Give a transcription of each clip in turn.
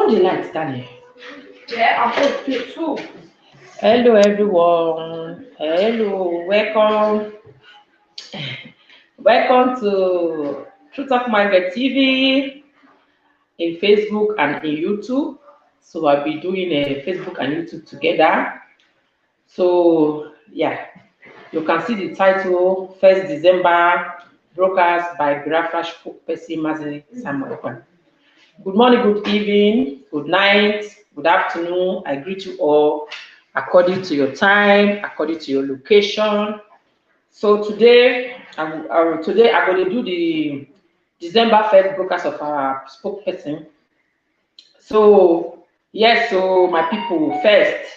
On the lights, Daniel. Yeah, I'll put it too. Hello, everyone. Hello, welcome. Welcome to Truth of Margaret TV in Facebook and in YouTube. So I'll be doing a Facebook and YouTube together. So yeah, you can see the title 1st December broadcast by Biafar Spokesperson Mazi Ekpa. Good morning, good evening, good night, good afternoon. I greet you all according to your time, according to your location. So today, I'm going to do the December 1st broadcast of our spokesperson. So yes, so my people, first,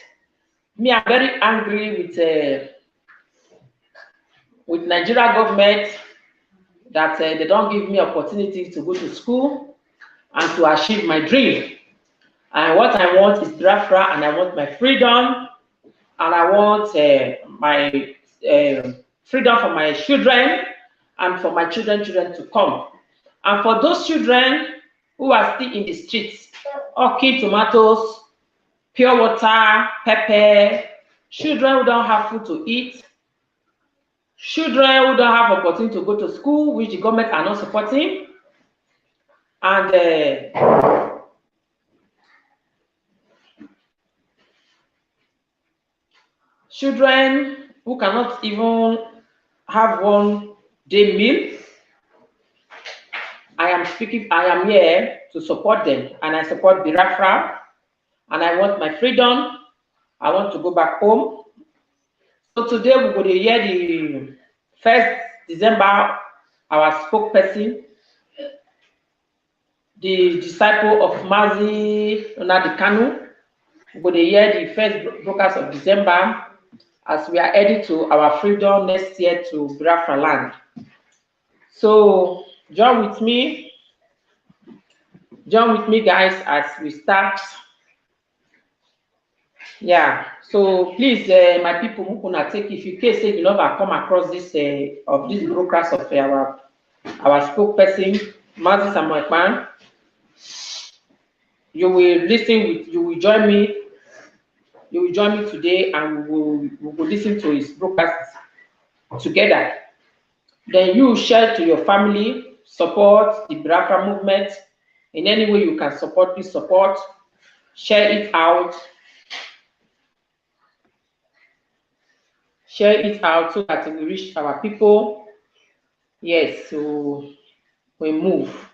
me, I'm very angry with Nigeria government that they don't give me opportunity to go to school and to achieve my dream. And what I want is Biafra, and I want my freedom, and I want my freedom for my children and for my children to come. And for those children who are still in the streets, hawking tomatoes, pure water, pepper, children who don't have food to eat, children who don't have opportunity to go to school, which the government are not supporting, and children who cannot even have one day meal. I am here to support them, and I support Biafra, and I want my freedom. I want to go back home. So today we're going to hear the 1st December, our spokesperson, the disciple of Mazi Kanu. We're going to hear the first broadcast of December as we are heading to our freedom next year to Biafra land. So join with me, guys, as we start. Yeah, so please, my people, who can take, if you can say you never come across this of this broadcast of our spokesperson, Mazi Ekpa, you will join me today, and we will listen to his broadcast together. Then you share to your family, support the Biafra movement in any way you can support. Please support, share it out so that it will reach our people. Yes, so we move.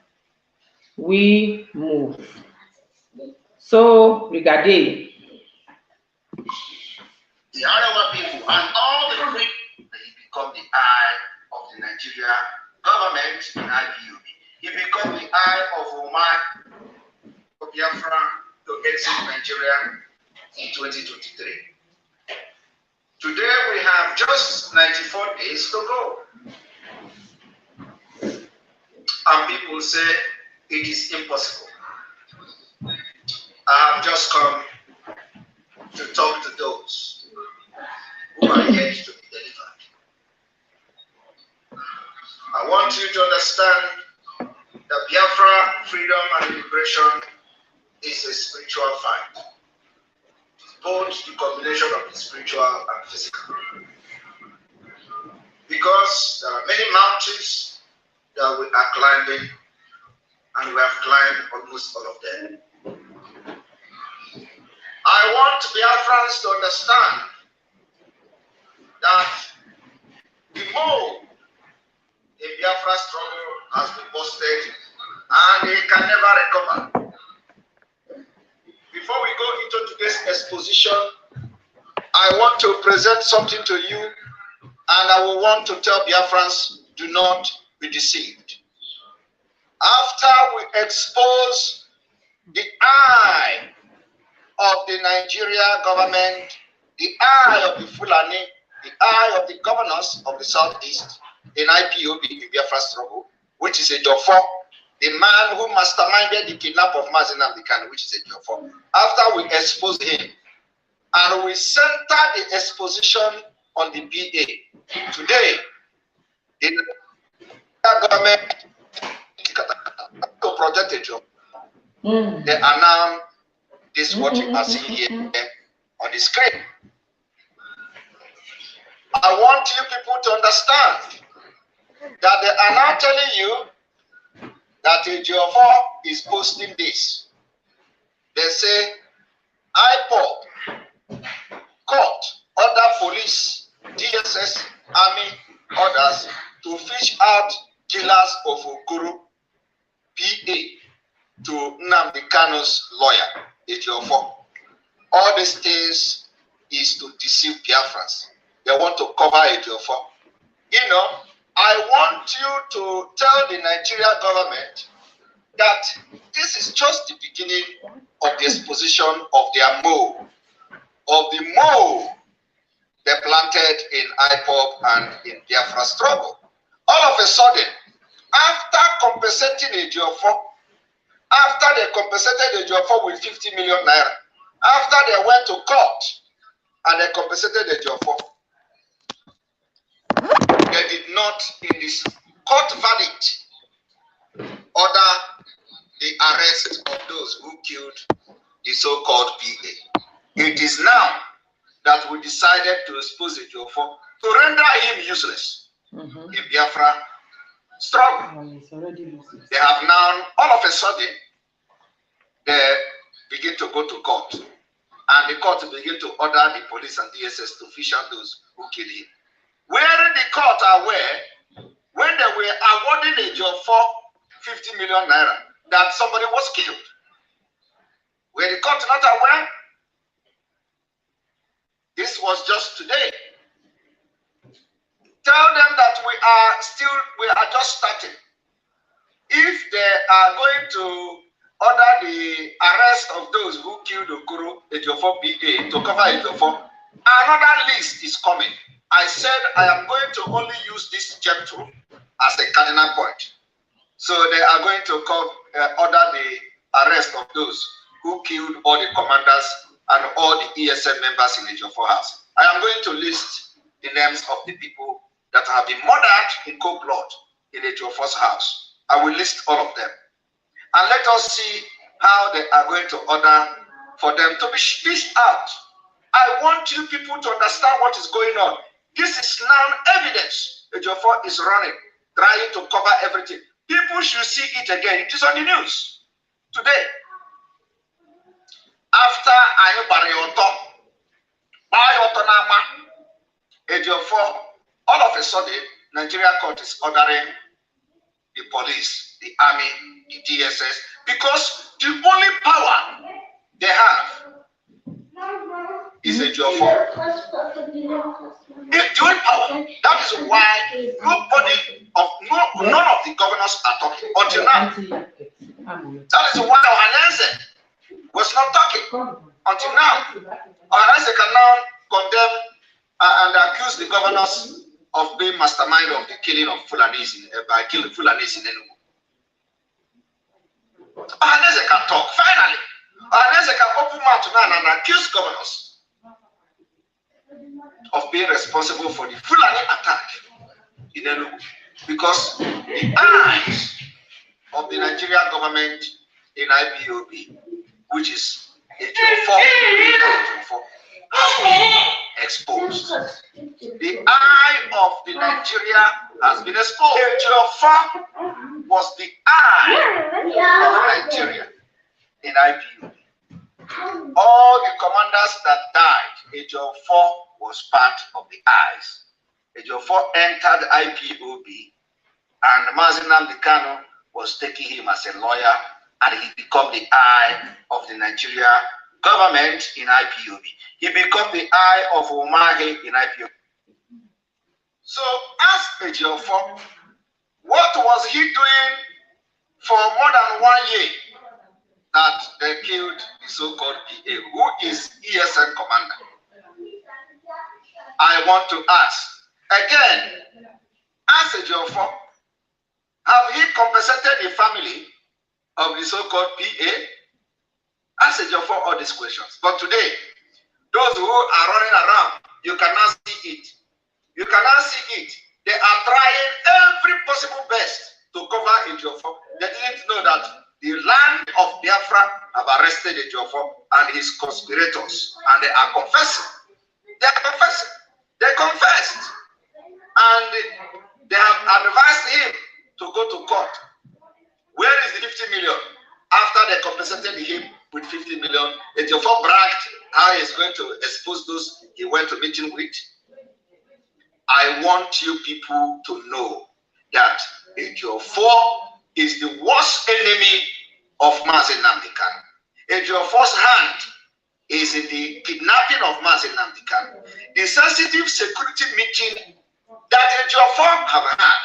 So regarding the Arawa people and all the free, he become the eye of the Nigeria government in IPOB. He become the eye of Omar Biafra to exit Nigeria in 2023. Today we have just 94 days to go. And people say it is impossible. I have just come to talk to those who are yet to be delivered. I want you to understand that Biafra, freedom and liberation is a spiritual fight. Both the combination of the spiritual and physical. Because there are many mountains that we are climbing, and we have climbed almost all of them. I want Biafrans to understand that the mold in Biafra struggle has been busted and it can never recover. Before we go into today's exposition, I want to present something to you, and I will want to tell Biafrans, do not be deceived. After we expose the eye of the Nigeria government, the eye of the Fulani, the eye of the governors of the Southeast in IPOB, the Biafra struggle, which is a Jofo, the man who masterminded the kidnap of Mazi Kanu, which is a Jofo. After we expose him, and we center the exposition on the BA. Today, the government to project a job. They are now this what you are seeing here on the screen. I want you people to understand that they are now telling you that Ejiofor is posting this. They say, IPOB, court, other police, DSS, army, others to fish out killers of Okoro, PA, to Nnamdi Kanu's lawyer, Ejiofor. All these things is to deceive Biafrans. They want to cover Ejiofor. You know, I want you to tell the Nigerian government that this is just the beginning of the exposition of their mole, of the mole they planted in IPOB and in Biafra struggle. All of a sudden, after compensating Ejiofor, after they compensated Ejiofor with 50 million naira, after they went to court and they compensated Ejiofor, they did not, in this court verdict, order the arrest of those who killed the so-called PA. It is now that we decided to expose Ejiofor to render him useless in Biafra struggle. They have now, all of a sudden, they begin to go to court. And the court begin to order the police and DSS to fish out those who killed him. Wherein the court are aware, when they were awarding Ejiofor 50 million naira, that somebody was killed. Were the court not aware? This was just today. Tell them that we are just starting. If they are going to order the arrest of those who killed Okoro, Ejiofor PA, to cover Ejiofor, another list is coming. I said I am going to only use this chapter as a cardinal point. So they are going to order the arrest of those who killed all the commanders and all the ESM members in Ejiofor house. I am going to list the names of the people that have been murdered in cold blood in Ejiofor's house. I will list all of them. And let us see how they are going to order for them to be fished out. I want you people to understand what is going on. This is now evidence. Ejiofor is running, trying to cover everything. People should see it again. It is on the news today. After Ejiofor, all of a sudden, Nigeria court is ordering the police, the army, the DSS, because the only power they have is Ejiofor. It's joint power. That is why none of the governors are talking until now. That is why Ohanese was not talking until now. Ohanese can now condemn and accuse the governors of being mastermind of the killing of Fulanis by killing Fulanis in Enugu. Ohanese can talk. Finally, Ohanese can open mouth now and accuse governors of being responsible for the Fulani attack in Enugu, because the eyes of the Nigerian government in IPOB, which is Ejiofor, exposed. The eye of the Nigeria has been exposed. Ejiofor was the eye of Nigeria in IPOB. All the commanders that died, Ejiofor was part of the eyes. Ejiofor entered IPOB, and Mazi was taking him as a lawyer, and he became the eye of the Nigeria government in IPOB. He became the eye of Umahi in IPOB. So ask Ejiofor, what was he doing for more than 1 year that they killed the so-called PA, who is ESN commander? I want to ask again, ask Ejiofor, have he compensated the family of the so-called PA? Ask Ejiofor all these questions. But today, those who are running around, you cannot see it. You cannot see it. They are trying every possible best to cover Ejiofor. They didn't know that the land of Biafra have arrested Ejiofor and his conspirators, and they are confessing. They are confessing. They confessed. And they have advised him to go to court. Where is the 50 million? After they compensated him with 50 million, Ejiofor bragged how he's going to expose those he went to meeting with. I want you people to know that Ejiofor is the worst enemy of Mazi Nnamdi Kanu. Ejiofor's hand is in the kidnapping of Mazi Nnamdi Kanu. The sensitive security meeting that Ejiofor have had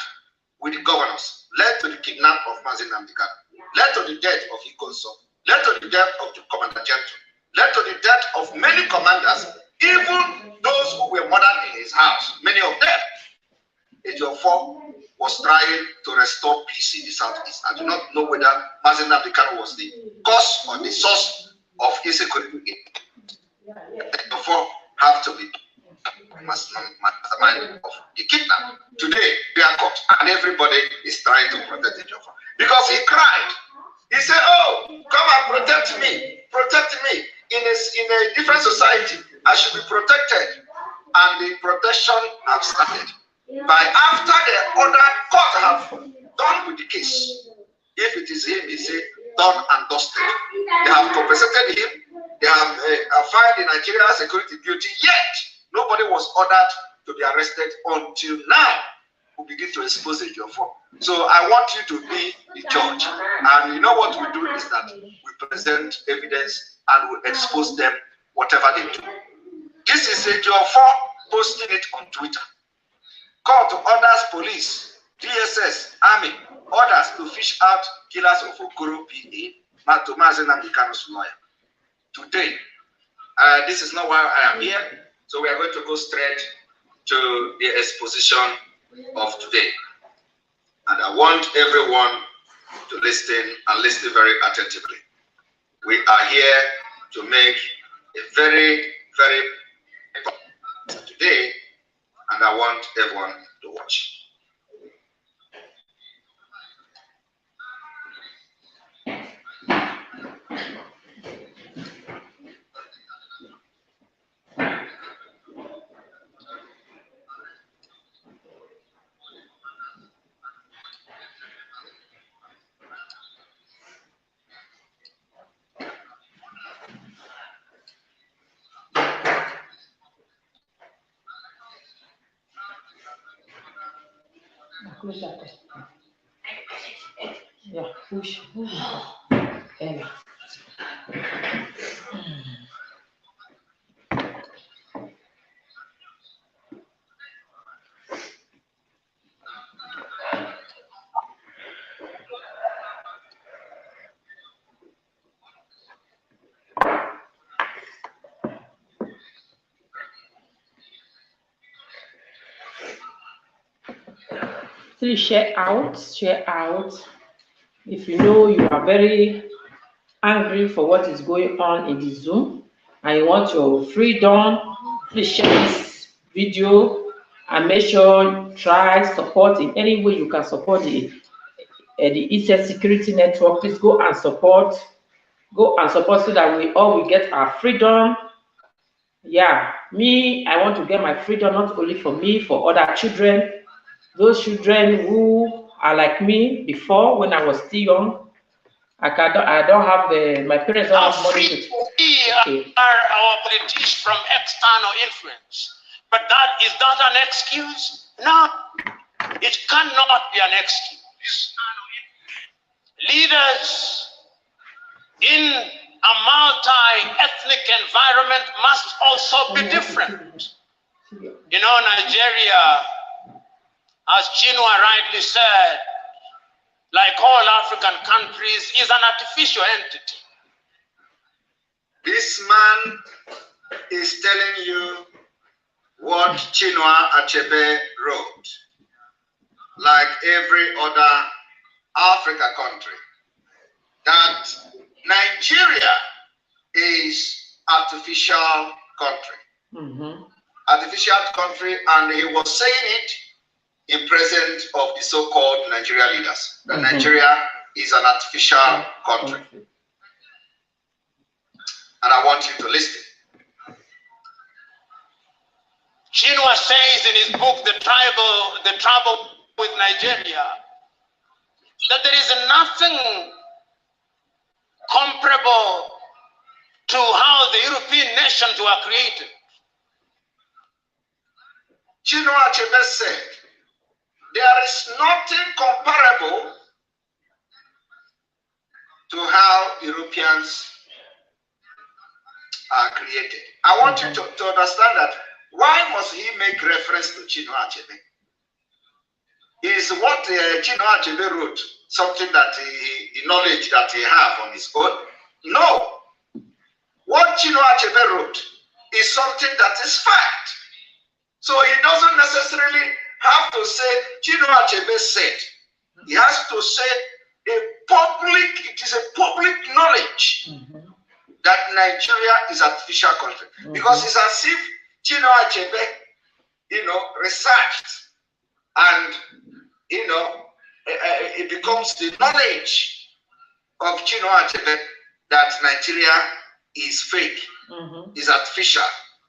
with the governors led to the kidnapping of Mazi Nnamdi Kanu, led to the death of Ikonso, led to the death of the Commander General, led to the death of many commanders, even those who were murdered in his house, many of them. Ejiofor was trying to restore peace in the southeast. I do not know whether Mazi Nnamdi Kanu was the cause or the source of insecurity. Ejiofor have to be mastermind of the kidnap. Today, they are caught, and everybody is trying to protect Ejiofor because he cried. He said, "Oh, come and protect me, protect me. In a different society, I should be protected." And the protection have started. By after the other court have done with the case, if it is him, he said, done and dusted. They have compensated him. They have filed the Nigeria security guilty. Yet nobody was ordered to be arrested until now. We begin to expose Ejiofor. So I want you to be the judge. And you know what we do is that we present evidence and we expose them, whatever they do. This is Ejiofor posting it on Twitter. Call to orders police, DSS, army, orders to fish out killers of Okoro PA, to Mazi Nnamdi Kanu's lawyer. Today, this is not why I am here, so we are going to go straight to the exposition of today. And I want everyone to listen and listen very attentively. We are here to make a very, very important today, and I want everyone to watch. Yeah, push. Ella. Please share out, share out. If you know you are very angry for what is going on in the Zoom and you want your freedom, please share this video and make sure try support in any way you can support the ESS security network. Please go and support so that we all will get our freedom. Yeah, me, I want to get my freedom not only for me, for other children, those children who are like me before when I was still young. I don't have my parents don't have money to. We are our politicians from external influence, but that is not an excuse. No, it cannot be an excuse. Leaders in a multi-ethnic environment must also be different. You know, Nigeria, as Chinua rightly said, like all African countries, is an artificial entity. This man is telling you what Chinua Achebe wrote. Like every other African country, that Nigeria is artificial country. Artificial country, and he was saying it in presence of the so-called Nigeria leaders. That Nigeria is an artificial country. And I want you to listen. Chinua says in his book, The Trouble with Nigeria, that there is nothing comparable to how the European nations were created. Chinua Achebe said, there is nothing comparable to how Europeans are created. I want you to understand that. Why must he make reference to Chinua Achebe? Is what Chinua Achebe wrote something that the knowledge that he have on his own? No. What Chinua Achebe wrote is something that is fact. So he doesn't necessarily have to say Chinua Achebe said. He has to say it is a public knowledge that Nigeria is an artificial country. Because it's as if Chinua Achebe, researched and, it becomes the knowledge of Chinua Achebe that Nigeria is fake, is artificial.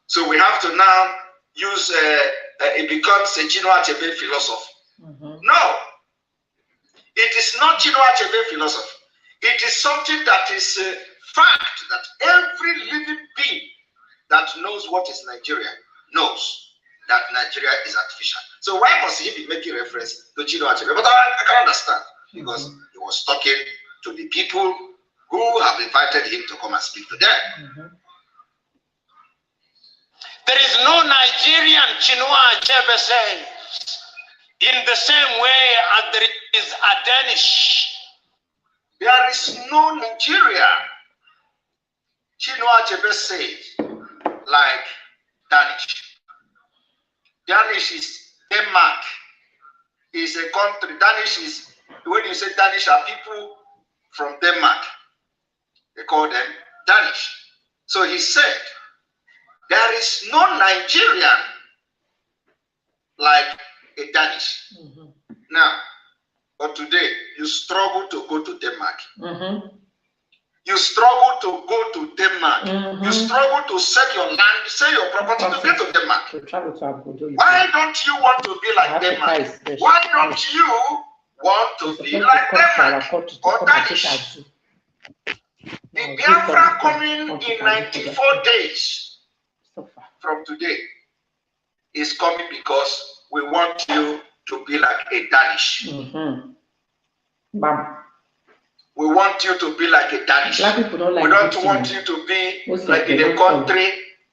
So we have to now use, it becomes a Chinua Achebe philosophy. No, it is not Chinua Achebe philosophy. It is something that is a fact that every living being that knows what is Nigeria knows that Nigeria is artificial. So why must he be making reference to Chinua Achebe? But I can understand, because he was talking to the people who have invited him to come and speak to them. There is no Nigerian, Chinua Achebe says, in the same way as there is a Danish. There is no Nigeria, Chinua Achebe says, like Danish. Danish is Denmark, is a country. Danish is, when you say Danish are people from Denmark, they call them Danish. So he said, there is no Nigerian like a Danish. Now, but today, you struggle to go to Denmark. You struggle to go to Denmark. You struggle to sell your land, sell your property to get to Denmark. Why don't you want to be like Denmark? Why don't you want to be like Denmark or Danish? The Biafra coming in 94 days from today is coming because we want you to be like a Danish. We want you to be like a Danish. We don't want you to be like in a country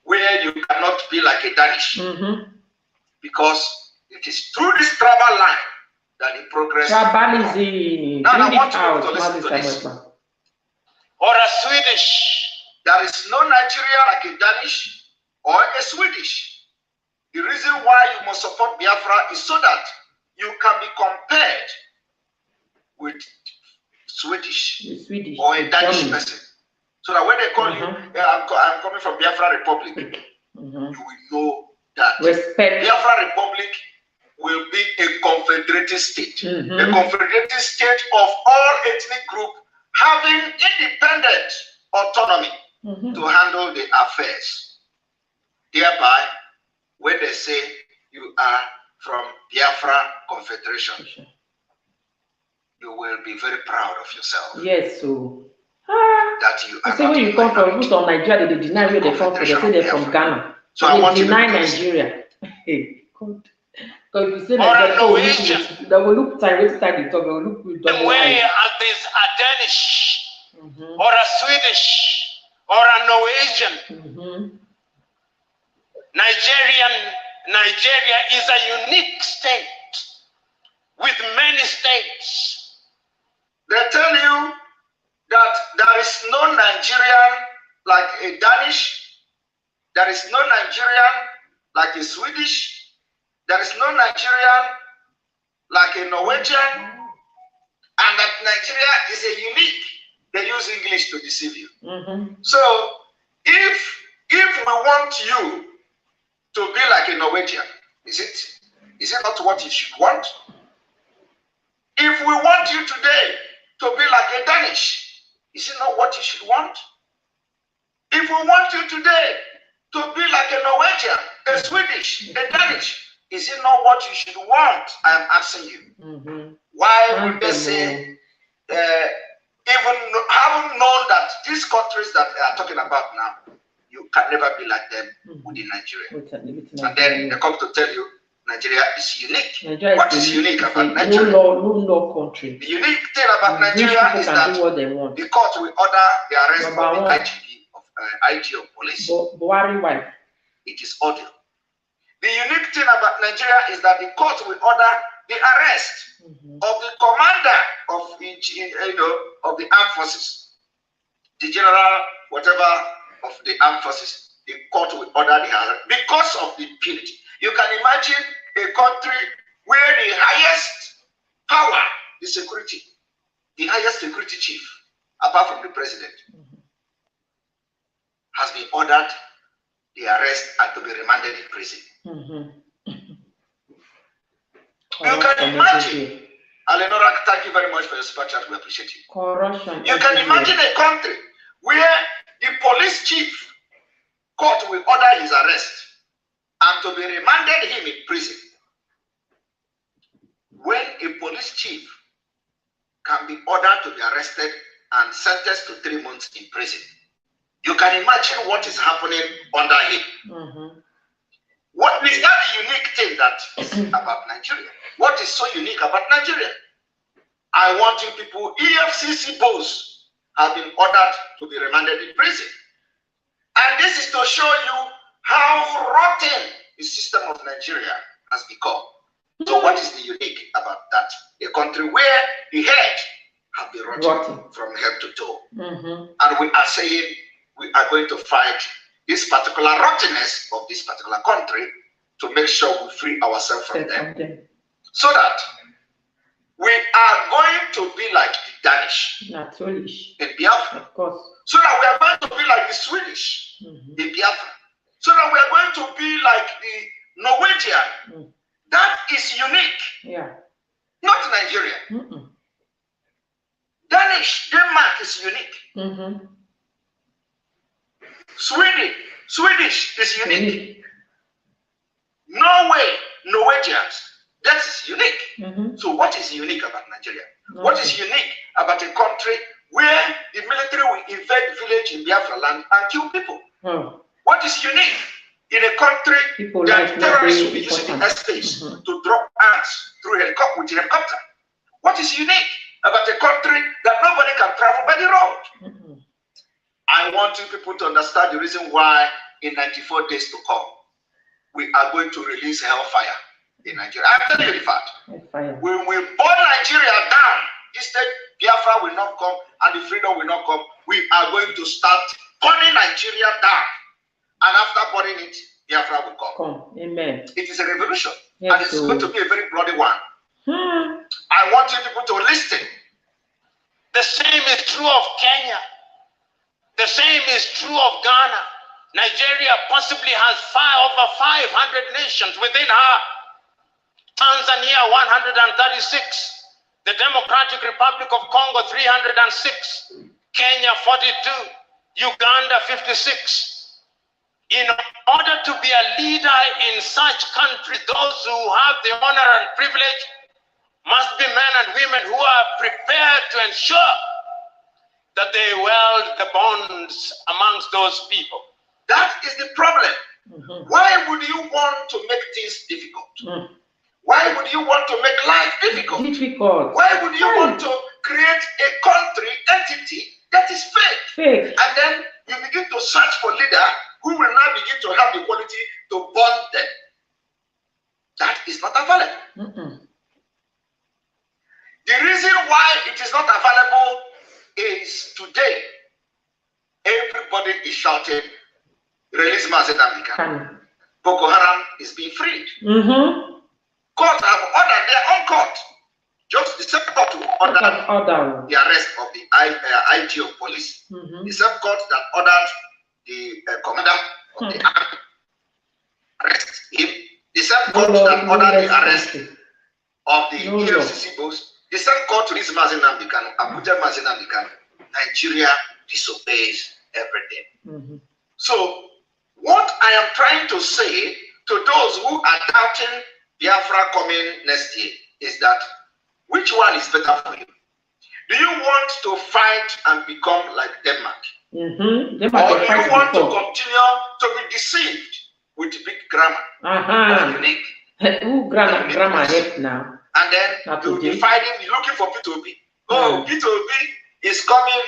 where you cannot be like a Danish. Because it is through this tribal line that the progress. Tribalism. Now I want you to listen to this. Or a Swedish. There is no Nigeria like a Danish or a Swedish. The reason why you must support Biafra is so that you can be compared with Swedish or a Danish person. So that when they call you, I'm coming from Biafra Republic, you will know that Biafra Republic will be a confederated state. A confederated state of all ethnic groups having independent autonomy to handle the affairs. Thereby, when they say you are from Biafra Confederation, you will be very proud of yourself. Yes, so that you are. So when you come from from Nigeria, they deny where they come from. They say they're from Ghana. So they I want deny you to Nigeria. Hey, God. Because if you say Nigeria, they will look time, wait time they talk, they will look with the way there's a Danish or a Swedish or a Norwegian. Nigeria is a unique state with many states. They tell you that there is no Nigerian like a Danish, there is no Nigerian like a Swedish, there is no Nigerian like a Norwegian, and that Nigeria is a unique. They use English to deceive you. So if we want you to be like a Norwegian, is it not what you should want? If we want you today to be like a Danish, is it not what you should want? If we want you today to be like a Norwegian, a Swedish, a Danish, is it not what you should want? I am asking you. Why would they say, even having known that these countries that they are talking about now, you can never be like them within Nigeria. And then they come to tell you Nigeria is unique. What is unique about Nigeria? No law country. The unique thing about Nigeria is that the court will order the arrest of the IG of police. It is ordeal. The unique thing about Nigeria is that the court will order the arrest of the commander of of the armed forces, the general, whatever of the armed forces. The court will order the arrest because of the impunity. You can imagine a country where the highest power, the highest security chief, apart from the president, has been ordered the arrest and to be remanded in prison. You can imagine, Alenora, thank you very much for your super chat. We appreciate you. Corruption. You can imagine a country where the police chief court will order his arrest and to be remanded him in prison. When a police chief can be ordered to be arrested and sentenced to 3 months in prison, you can imagine what is happening under him. What is that unique thing that is about Nigeria? What is so unique about Nigeria? I want you people, EFCC boss have been ordered to be remanded in prison. And this is to show you how rotten the system of Nigeria has become. So what is the unique about that? A country where the head have been rotten from head to toe. And we are saying we are going to fight this particular rottenness of this particular country to make sure we free ourselves from them. So that we are going to be like the Danish in Biafra. Of course. So that we are going to be like the Swedish in Biafra. So that we are going to be like the Norwegian. That is unique. Yeah. Not Nigeria. Denmark is unique. Swedish is unique. Norway, Norwegians, that is unique. So what is unique about Nigeria? What is unique about a country where the military will invade village in Biafra land and kill people? What is unique in a country that terrorists will be using the airspace to drop arms through with helicopter? What is unique about a country that nobody can travel by the road? I want you people to understand the reason why in 94 days to come, we are going to release hellfire in Nigeria. I'm telling you the fact. We will burn Nigeria down. Instead, Biafra will not come and the freedom will not come. We are going to start burning Nigeria down. And after burning it, Biafra will come. Amen. It is a revolution. And it's going to be a very bloody one. I want you people to listen. The same is true of Kenya. The same is true of Ghana. Nigeria possibly has over 500 nations within her. Tanzania 136. The Democratic Republic of Congo 306. Kenya 42. Uganda 56. In order to be a leader in such countries, those who have the honor and privilege must be men and women who are prepared to ensure that they weld the bonds amongst those people. That is the problem. Why would you want to make things difficult? Why would you want to make life difficult? Why would you want to create a country entity that is fake? And then you begin to search for leader who will now begin to have the quality to bond them. That is not available. The reason why it is not available is today everybody is shouting, release Mazi. Boko Haram is being freed. Court have ordered their own court. Just the same court who ordered the arrest of the IG of police. The same court that ordered the commander of the army arrest him. The same court that ordered the arrest of the EFCC boss The same court released Mazi Nnamdi Kanu, Abuja Mazi Nnamdi Kanu. Nigeria disobeys everything. So, what I am trying to say to those who are doubting Biafra coming next year is that which one is better for you? Do you want to fight and become like Denmark? Or do you want to continue to be deceived with big grammar? Unique. Who grammar help now? And then you'll be fighting, looking for P2B. Oh, P2B is coming.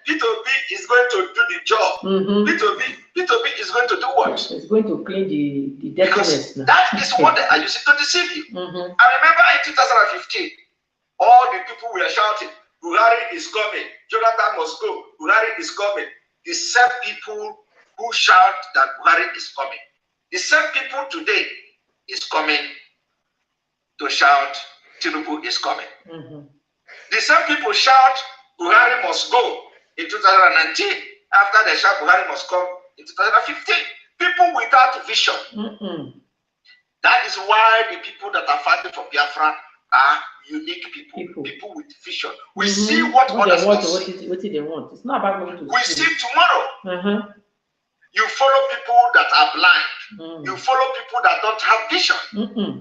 P2B is going to do the job. P2B is going to do what? It's going to clean the deafness. That is what they are using to deceive you. I remember in 2015, all the people were shouting, Buhari is coming, Jonathan must go, Buhari is coming. The same people who shout that Buhari is coming, the same people today is coming to shout Tinubu is coming. The same people shout Buhari must go in 2019 after they shout Buhari must come in 2015. People without vision. That is why the people that are fighting for Biafra are unique people. People with vision. We see what others don't see. What do they want? It's not about going to we see tomorrow. You follow people that are blind. You follow people that don't have vision.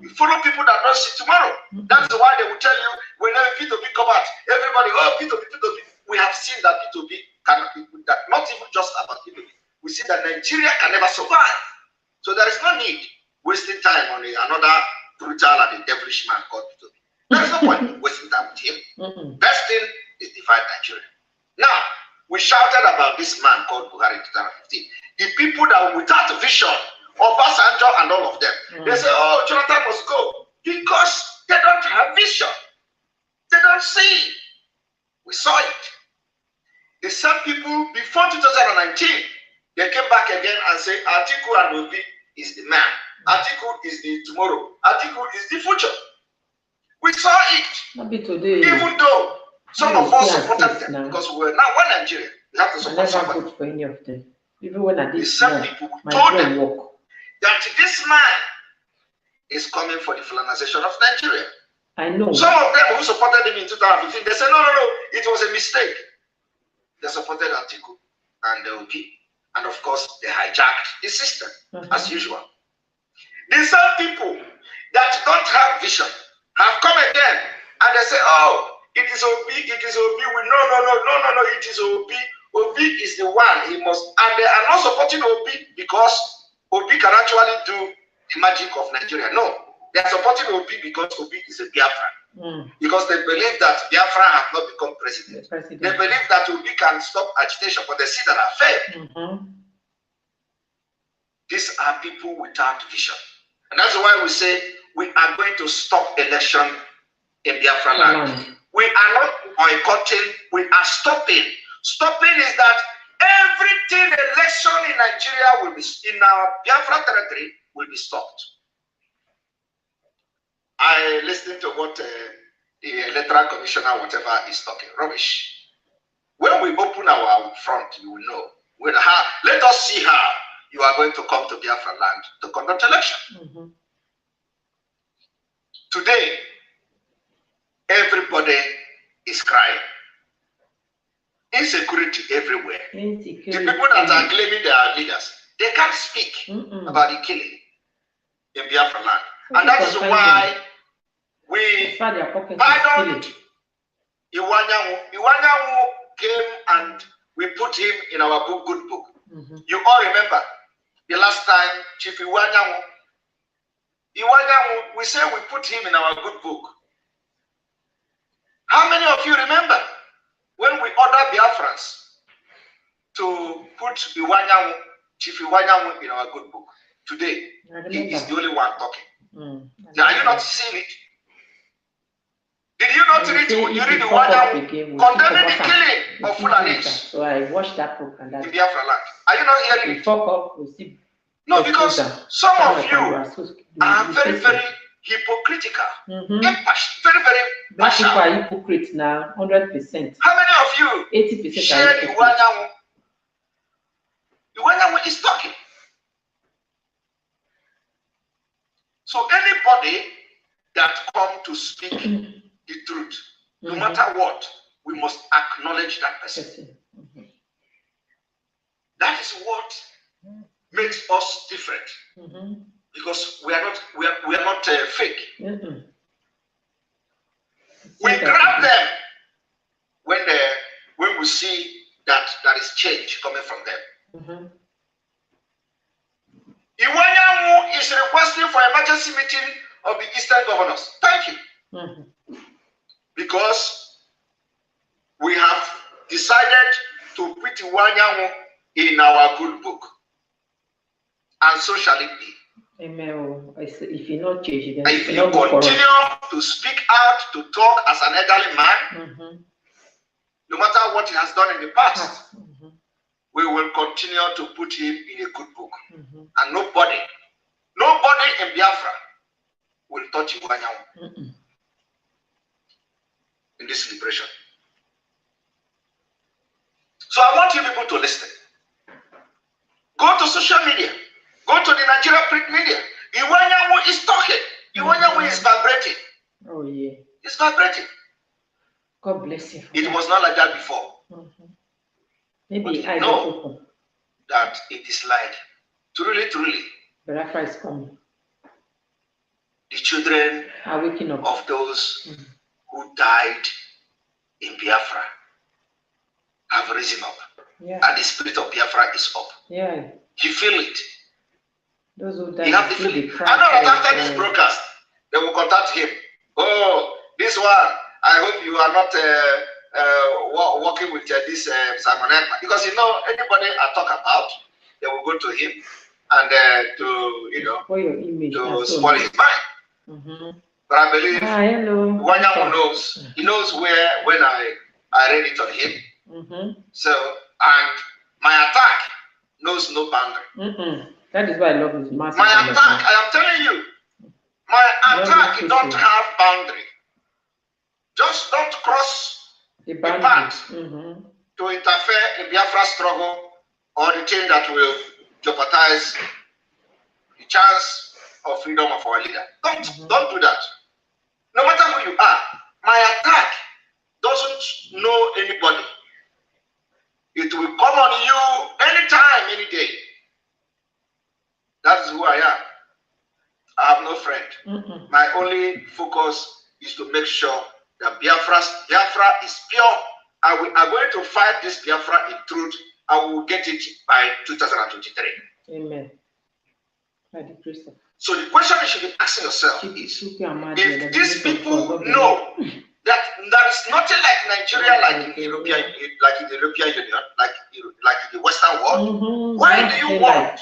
You follow people that don't see tomorrow. That's why they will tell you whenever P2B come out, everybody, oh, P2B, P2B. We have seen that P2B cannot be that, not even just about P2B. We see that Nigeria can never survive. So there is no need wasting time on another brutal and devilish man called P2B. There is no point in wasting time with him. Best thing is divide Nigeria. Now, we shouted about this man called Buhari in 2015. The people that were without vision, Obasanjo and all of them, they say, oh, Jonathan must go because they don't have vision. They don't see. We saw it. The same people before 2019, they came back again and say, Atiku and Obi is the man. Atiku is the tomorrow. Atiku is the future. We saw it. Not be today. Even though some of us supported them because we were now one Nigeria. We have to support somebody. I never vote for any of them. Even when I did the same people told them that this man is coming for the colonization of Nigeria. I know. Some of them who supported him in 2015, they said, no, it was a mistake. They supported Atiku and the OP. And of course, they hijacked the system, as usual. The same people that don't have vision have come again and they say, oh, it is OB, it is OB. No, it is OB. OB is the one, he must, and they are not supporting OB because OB can actually do the magic of Nigeria. No, they are supporting OB because OB is a Biafra. Because they believe that Biafra have not become president. They believe that OB can stop agitation, but they see that are failed. These are people without vision. And that's why we say we are going to stop election in Biafra land. We are not boycotting, we are stopping. Stopping is that everything election in Nigeria will be, in our Biafra territory, will be stopped. I listened to what the electoral commissioner, whatever, is talking. Rubbish. When we open our front, you will know. Let us see how you are going to come to Biafra land to conduct election. Today, everybody is crying. Insecurity everywhere. The people that are claiming they are leaders, they can't speak about the killing in Biafra land. And that is why we pardoned Iwanyanwu. Iwanyanwu came and we put him in our book, good book. You all remember the last time Chief Iwanyanwu, we say we put him in our good book. How many of you remember when we ordered Biafrans to put Iwanyanwu, Chief Iwanyanwu in our good book? Today, he is the only one talking. Now, are you not seeing it? Did you not read it? You read Iwanyanwu condemning the killing of Fulanis. So I watched that book and that. In Biafra land. Are you not hearing it? No, because some of you are very, very hypocritical. Very, very partial. People are hypocrites now, 100%. How many of you 80% share Iwanyanwu? Iwanyanwu is talking. So anybody that come to speak the truth No matter what, we must acknowledge that person. That is what makes us different. Because we are not fake. We grab them when we see that there is change coming from them. Iwanyamu is requesting for emergency meeting of the Eastern governors. Thank you. Because we have decided to put Iwanyamu in our good book. And so shall it be. Amen. If you not change, if you continue to speak out, to talk as an elderly man, no matter what he has done in the past, we will continue to put him in a good book. And nobody in Biafra will touch Iwanyamu in this liberation. So I want you people to listen. Go to social media. Go to the Nigeria print media. Iwanyamu is talking. Iwanyamu is vibrating. Oh yeah. It's vibrating. God bless you. It was not like that before. Maybe I know that it is like truly. Biafra is coming. The children are waking up of those who died in Biafra have risen up. Yeah. And the spirit of Biafra is up. Yeah. You feel it. Those who died, you have the feeling. I know that after this broadcast, they will contact him. Oh, this one, I hope you are not working with this Simon Ekpa. Because you know, anybody I talk about, they will go to him and to spoil your image, to spoil his mind. But I believe Iwanyamu knows. He knows when I read it on him. So, and my attack knows no boundary. That is why I love this massive. My attack, I am telling you, my attack don't have boundary. Just don't cross the path to interfere in Biafra's struggle or the thing that will jeopardize the chance of freedom of our leader. Don't do that. No matter who you are, my attack doesn't know anybody. It will come on you anytime, any day. That is who I am. I have no friend. My only focus is to make sure that Biafra is pure. I'm going to fight this Biafra in truth. I will get it by 2023. Amen. So the question you should be asking yourself is, if these people know that there is nothing like Nigeria, like in the European Union, like in the Western world, why do you want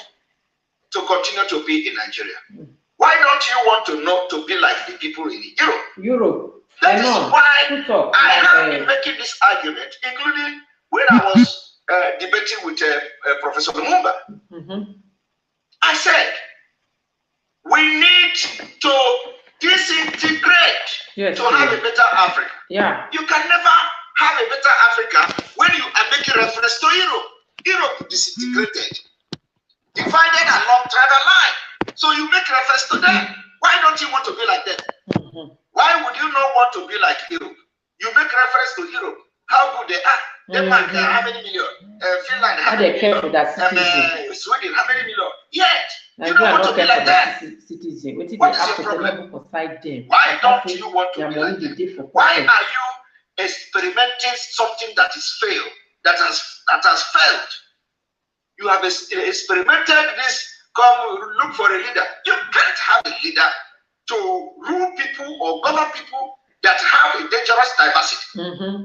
to continue to be in Nigeria? Why don't you want to be like the people in Europe? That is why I have been making this argument, including when I was debating with Professor Lumumba. I said, we need to disintegrate to have a better Africa. Yeah. You can never have a better Africa when you are making reference to Europe. Europe disintegrated, divided along tribal line. So you make reference to them. Why don't you want to be like them? Why would you not want to be like Europe? You make reference to Europe, how good they are. Denmark, how many million? Finland, how many million? Sweden, how many million? Yet, you don't want to be like that. What is your problem? Why don't you want to be like that? Why are you experimenting something that is failed, that has failed? You have experimented this. Come look for a leader. You can't have a leader to rule people or govern people that have a dangerous diversity.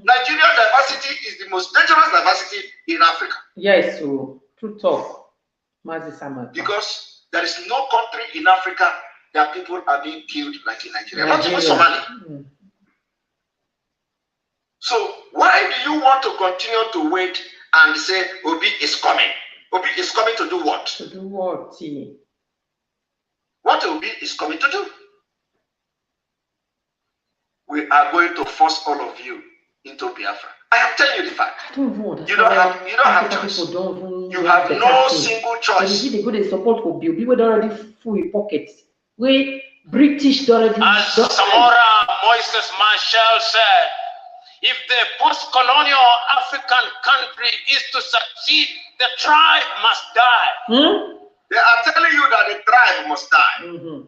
Nigerian diversity is the most dangerous diversity in Africa. Yes, so true talk. Mazi. Because there is no country in Africa that people are being killed like in Nigeria. Not even Somalia. So why do you want to continue to wait and say Obi is coming? Obi is coming to do what? To do what? What Obi is coming to do? We are going to force all of you into Biafra. I am telling you the fact. You don't have choice. You have no single choice. They go to support Obi. Obi would already full your pockets. We British already. As Samora Moises Marshall said, If the post-colonial African country is to succeed, the tribe must die. They are telling you that the tribe must die.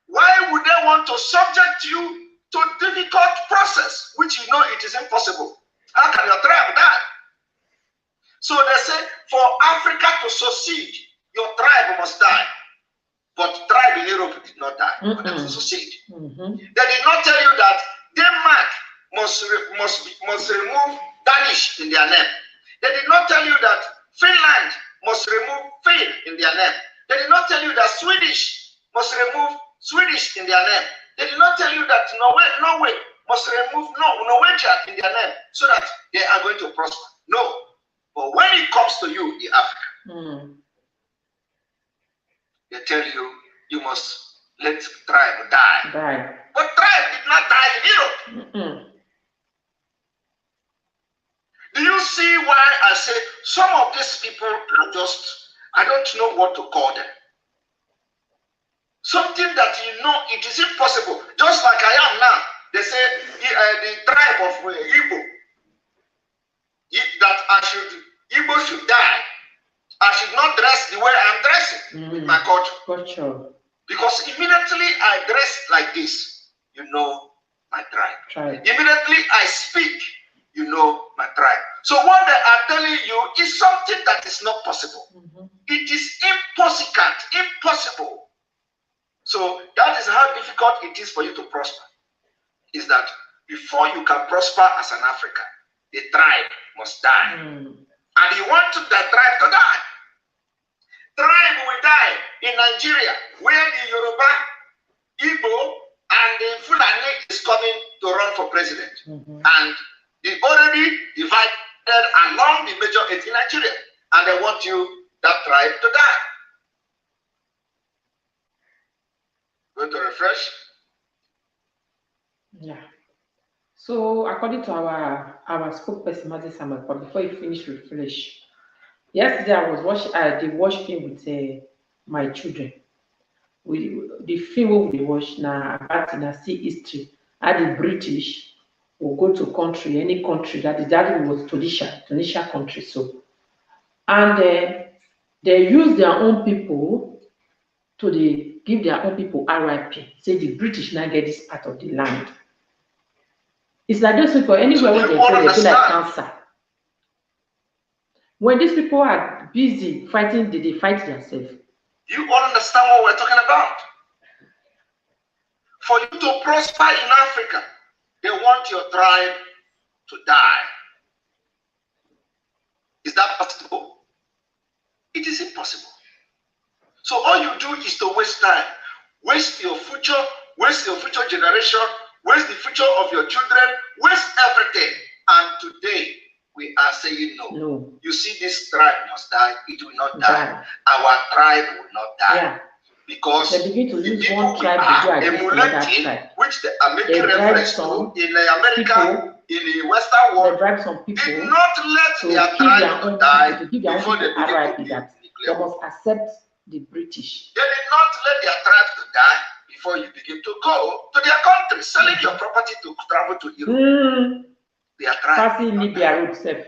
Why would they want to subject you to difficult process, which you know it is impossible? How can your tribe die? So they say, for Africa to succeed, your tribe must die. But tribe in Europe did not die, for them to succeed. They did not tell you that Denmark must remove Danish in their name. They did not tell you that Finland must remove Finn in their name. They did not tell you that Swedish must remove Swedish in their name. They did not tell you that Norway must remove Norwegian in their name so that they are going to prosper. No. But when it comes to you, the African, they tell you, you must let tribe die. But tribe did not die in Europe. Do you see why I say some of these people are just, I don't know what to call them. Something that you know it is impossible. Just like I am now. They say the tribe of Igbo, that Igbo should die. I should not dress the way I'm dressing with my culture. Because immediately I dress like this, you know my tribe. Immediately I speak, you know my tribe. So what they are telling you is something that is not possible. It is impossible. So that is how difficult it is for you to prosper. Is that before you can prosper as an African, the tribe must die. And you want the tribe to die. Tribe will die in Nigeria, where the Yoruba, Igbo, and the Fulani is coming to run for president. And they already divided along the major ethnic in Nigeria. And they want that tribe to die. Going to refresh? Yeah. So according to our spokesperson, Mazi, but before you finish, refresh. Yesterday I was watching watch film with my children. The film we watch now about see history. How the British will go to country, any country that was Tunisia country. So, and they use their own people to give their own people RIP. Say the British now get this part of the land. It's like those people anywhere where they feel like cancer. When these people are busy fighting, they fight themselves. You all understand what we're talking about? For you to prosper in Africa, they want your tribe to die. Is that possible? It is impossible. So all you do is to waste time. Waste your future generation, waste the future of your children, waste everything. And today, we are saying no. You see, this tribe must die. It will not die. Our tribe will not die. Yeah. Because they begin to use one tribe are emulating, which they are making reference to in America, in the Western world, did not let their tribe die before they begin to that they must accept the British. They did not let their tribe to die before you begin to go to their country, selling your property to travel to Europe. Passing Libya road safe.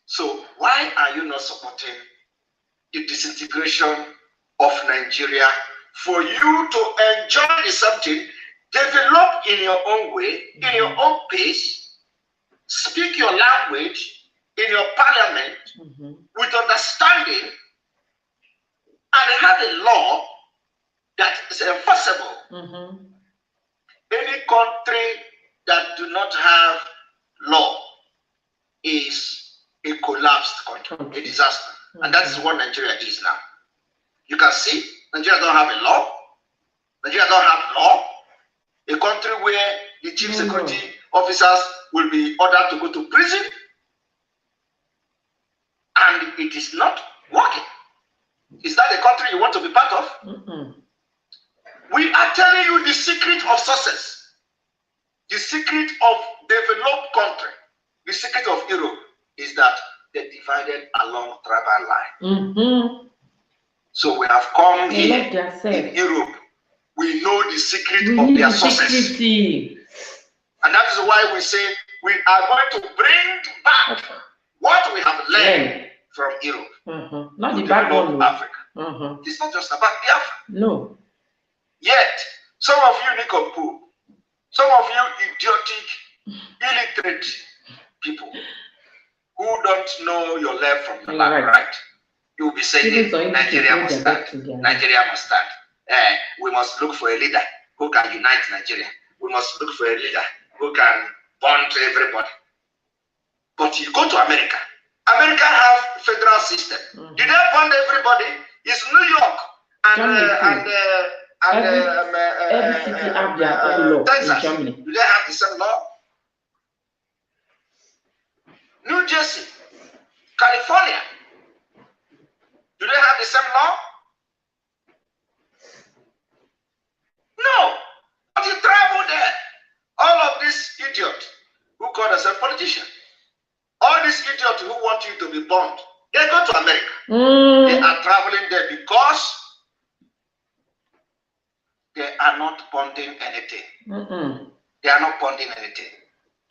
So why are you not supporting the disintegration of Nigeria for you to enjoy something, develop in your own way, in your own pace, speak your language in your parliament with understanding, and have a law that is enforceable? Any country that do not have law is a collapsed country, a disaster. And that's what Nigeria is now. You can see, Nigeria don't have a law. Nigeria don't have law. A country where the chief security officers will be ordered to go to prison. And it is not working. Is that the country you want to be part of? We are telling you the secret of success. The secret of developed country, the secret of Europe is that they divided along tribal line. So we have come here in Europe. We know the secret of their success. And that is why we say we are going to bring back what we have learned from Europe. Not the bad one. Africa. It's not just about Biafra. No. Yet, some of you Nikompu, some of you idiotic, illiterate people who don't know your left from your right, you will be saying Nigeria must stand. Nigeria must stand. We must look for a leader who can unite Nigeria. We must look for a leader who can bond everybody. But you go to America. America have federal system. Do they bond everybody? It's New York every city have their own law Texas. in Germany. Do they have the same law? New Jersey, California. Do they have the same law? No. But you travel there. All of these idiots who call themselves politicians, all these idiots who want you to be bond, they go to America. They are traveling there because they are not bonding anything. They are not bonding anything.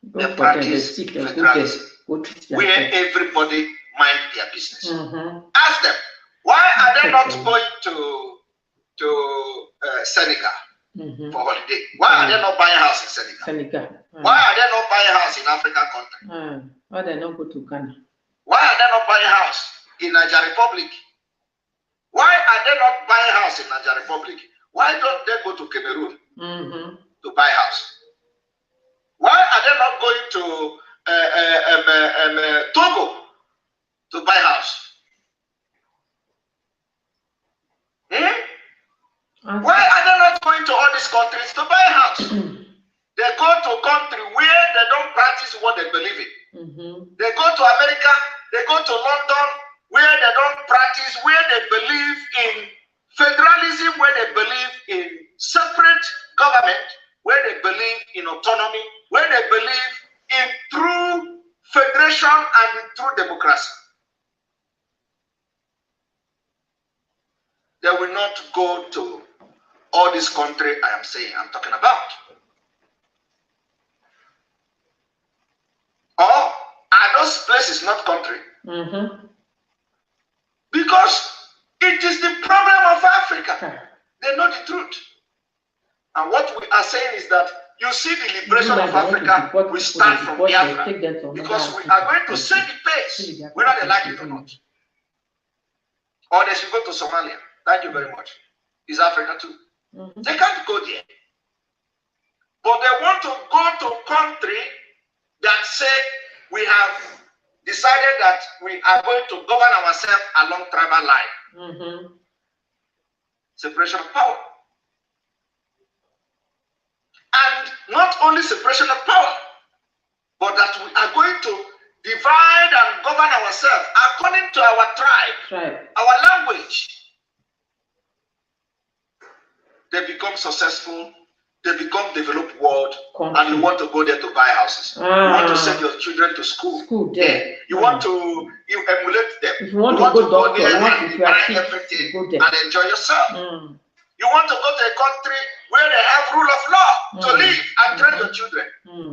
They practice federalism, where everybody mind their business. Ask them, why are they not going to Senegal for holiday? Why are they not buying house in Senegal? Why are they not buying house in African country? Why they not go to Ghana? Why are they not buying house in Nigeria Republic? Why are they not buying house in Nigeria Republic? Why don't they go to Cameroon to buy house? Why are they not going to Togo to buy house? Why are they not going to all these countries to buy house? They go to a country where they don't practice what they believe in. They go to America, they go to London, where they don't practice, where they believe in federalism, where they believe in separate government, where they believe in autonomy, where they believe in true federation and in true democracy. They will not go to all this country I'm talking about. Or are those places not country? Because it is the problem of Africa. They know the truth. And what we are saying is that you see the liberation of Africa will start from Biafra, because we are going to set the pace, whether they like it or not. Or they should go to Somalia. Thank you very much. Is Africa too? They can't go there. But they want to go to a country that say we have decided that we are going to govern ourselves along tribal line. Separation of power. And not only separation of power, but that we are going to divide and govern ourselves according to our tribe, our language. They become successful, they become developed world, and you want to go there to buy houses. You want to send your children to school. There. You want to emulate them. If you want to go there and buy everything and enjoy yourself. You want to go to a country where they have rule of law to live and train your children.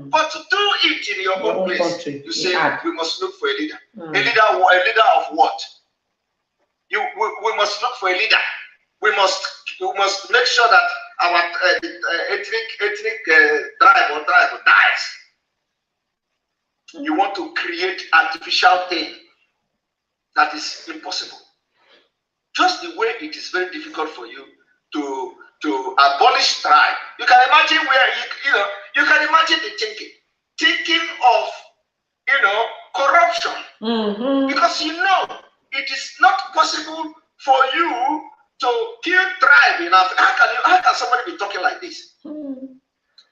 But to do it in your own place, country, you say we must look for a leader. A leader of what? We must look for a leader. We must make sure that our ethnic tribe dies. You want to create artificial thing that is impossible. Just the way it is very difficult for you to abolish tribe. You can imagine where you can imagine the thinking of corruption, because it is not possible for you to kill tribe in Africa. How can somebody be talking like this?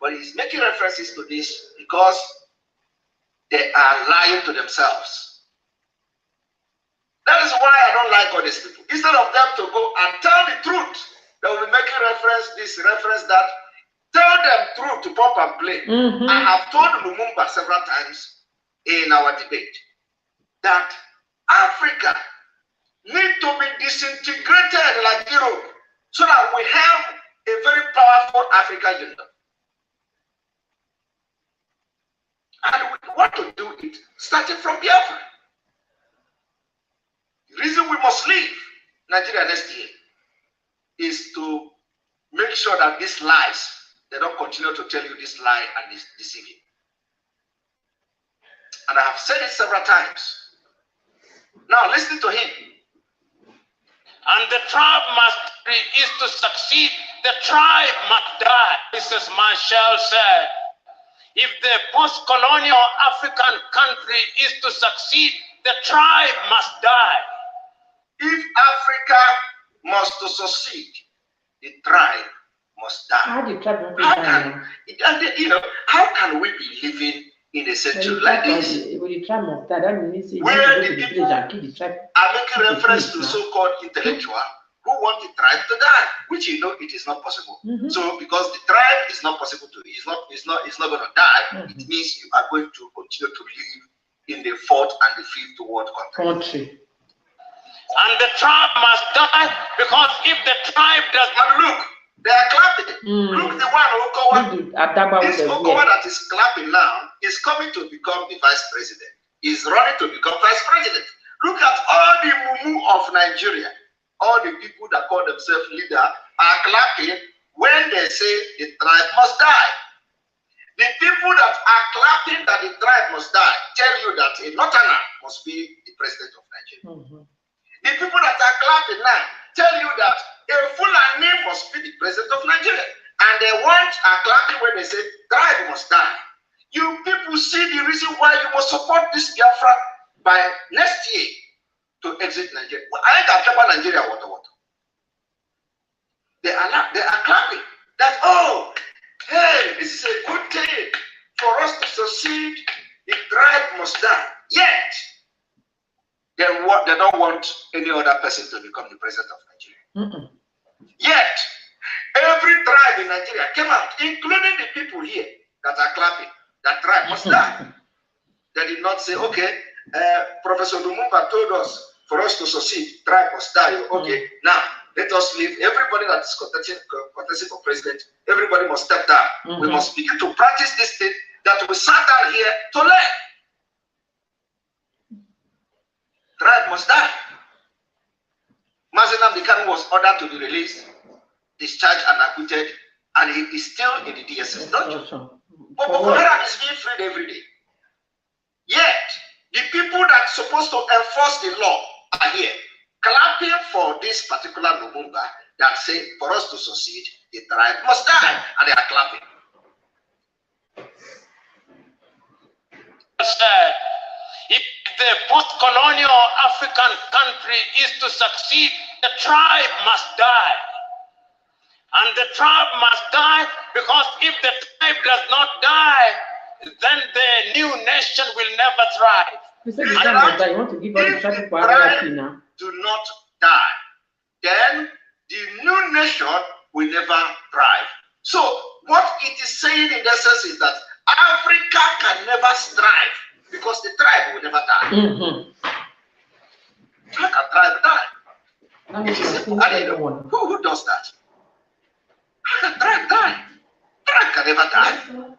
But he's making references to this because they are lying to themselves. That is why I don't like all these people. Instead of them to go and tell the truth, they will be making reference that. Tell them truth to pop and play. I have told Lumumba several times in our debate that Africa need to be disintegrated like Europe so that we have a very powerful African Union. want to do it starting from Biafra. The reason we must leave Nigeria next year is to make sure that these lies, they don't continue to tell you this lie and this deceiving. And I have said it several times. Now listen to him. And the tribe is to succeed. The tribe must die. Mrs. Marshall said, if the post-colonial African country is to succeed, the tribe must die. If Africa must to succeed, the tribe must die. How the tribe not How die? can, how can we be living in a century like this? When the tribe must die, that means you Where need to the go to the people village and kill the tribe. are making reference to so-called intellectual who want the tribe to die, which it is not possible. So because the tribe is not possible to, it's not going to die, it means you are going to continue to live in the fourth and the fifth world country. And the tribe must die, because if the tribe does not look, they are clapping. Look, the one Okowa, this Okowa that is clapping now is coming to become the vice president. He's running to become vice president. Look at all the mumu of Nigeria. All the people that call themselves leader are clapping when they say the tribe must die. The people that are clapping that the tribe must die tell you that a Northerner must be the president of Nigeria. The people that are clapping now tell you that a Fulani must be the president of Nigeria. And they are clapping when they say tribe must die. You people see the reason why you must support this Biafra by next year to exit Nigeria. I ain't about Nigeria water. They are clapping that, oh, hey, this is a good thing for us to succeed. The tribe must die. Yet, they don't want any other person to become the president of Nigeria. Yet, every tribe in Nigeria came out, including the people here that are clapping. That tribe must die. They did not say, okay, Professor Lumumba told us for us to succeed, tribe must die. Okay, now let us leave. Everybody that is contesting for president, everybody must step down. We must begin to practice this thing that we sat down here to learn. Tribe must die. Mazi was ordered to be released, discharged and acquitted, and he is still in the DSS dungeon. But Boko Haram is being freed every day. Yet, the people that are supposed to enforce the law are here, clapping for this particular Lumumba that say, for us to succeed, the tribe must die, and they are clapping. If the post-colonial African country is to succeed, the tribe must die. And the tribe must die, because if the tribe does not die, then the new nation will never thrive. You said the tribe die. You want to give us the tribe for now? Do not die, then the new nation will never thrive. So what it is saying in essence is that Africa can never strive because the tribe will never die. How can tribe die? Who does that? How can tribe die? Tribe can never die.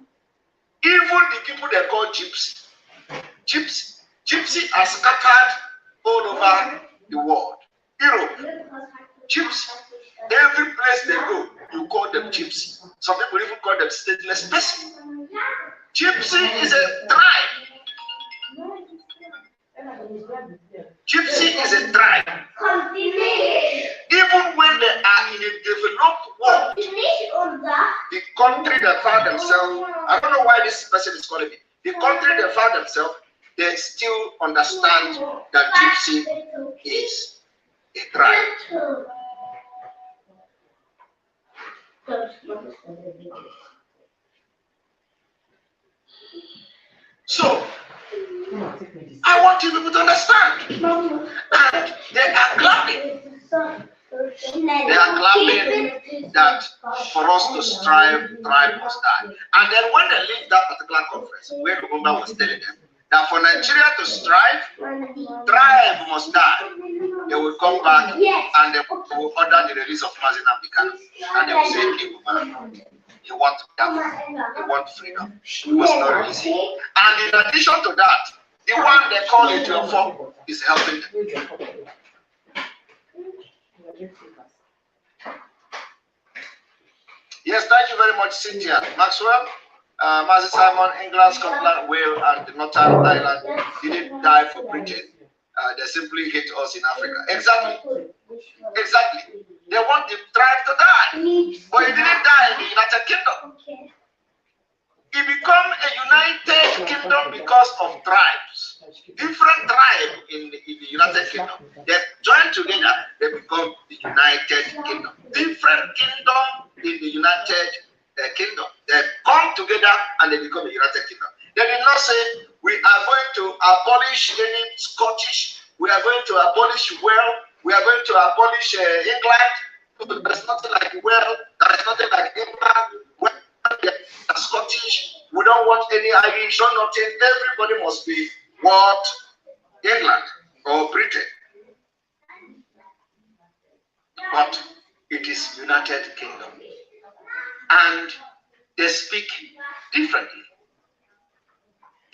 Even the people they call gypsy. Gypsy are scattered all over the world. Europe, gypsy. Every place they go, you call them gypsy. Some people even call them stateless person. Gypsy is a tribe. Gypsy is a tribe. Even when they are in a developed world, the country that found themselves, I don't know why this person is calling me, the country that found themselves, they still understand that Gypsy is a tribe. So, I want you people to understand. And they are clapping. They are clapping that for us to strive, tribe must die. And then when they leave that particular conference, where Lumumba was telling them that for Nigeria to strive, tribe must die, they will come back and they will order the release of Mazi, and they will say, he wants Biafra, he wants freedom. It was not easy. And in addition to that, the one they call it your fault is helping them. Yes, thank you very much, Cynthia. Maxwell, Mazi Simon, England, Scotland, Wales, and the Northern Ireland didn't die for Britain. They simply hate us in Africa. Exactly. Exactly. They want the tribe to die. But he didn't die in the United Kingdom. He became a united kingdom because of tribes. Different tribes in the United Kingdom. They join together, they become the United Kingdom. Different kingdom in the United Kingdom. They come together and they become a United Kingdom. They did not say, we are going to abolish any Scottish, we are going to abolish Wales, we are going to abolish England. There's nothing like Wales, there's nothing like England. Scottish, we don't want any Irish or nothing. Everybody must be what? England or Britain. But it is United Kingdom. And they speak differently.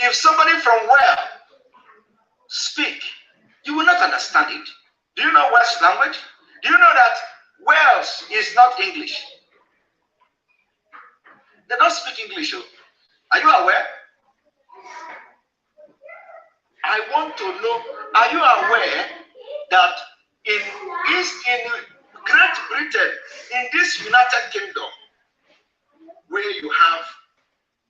If somebody from Wales speak, you will not understand it. Do you know Welsh language? Do you know that Wales is not English? They don't speak English. Are you aware? I want to know, are you aware that in Great Britain, in this United Kingdom, where you have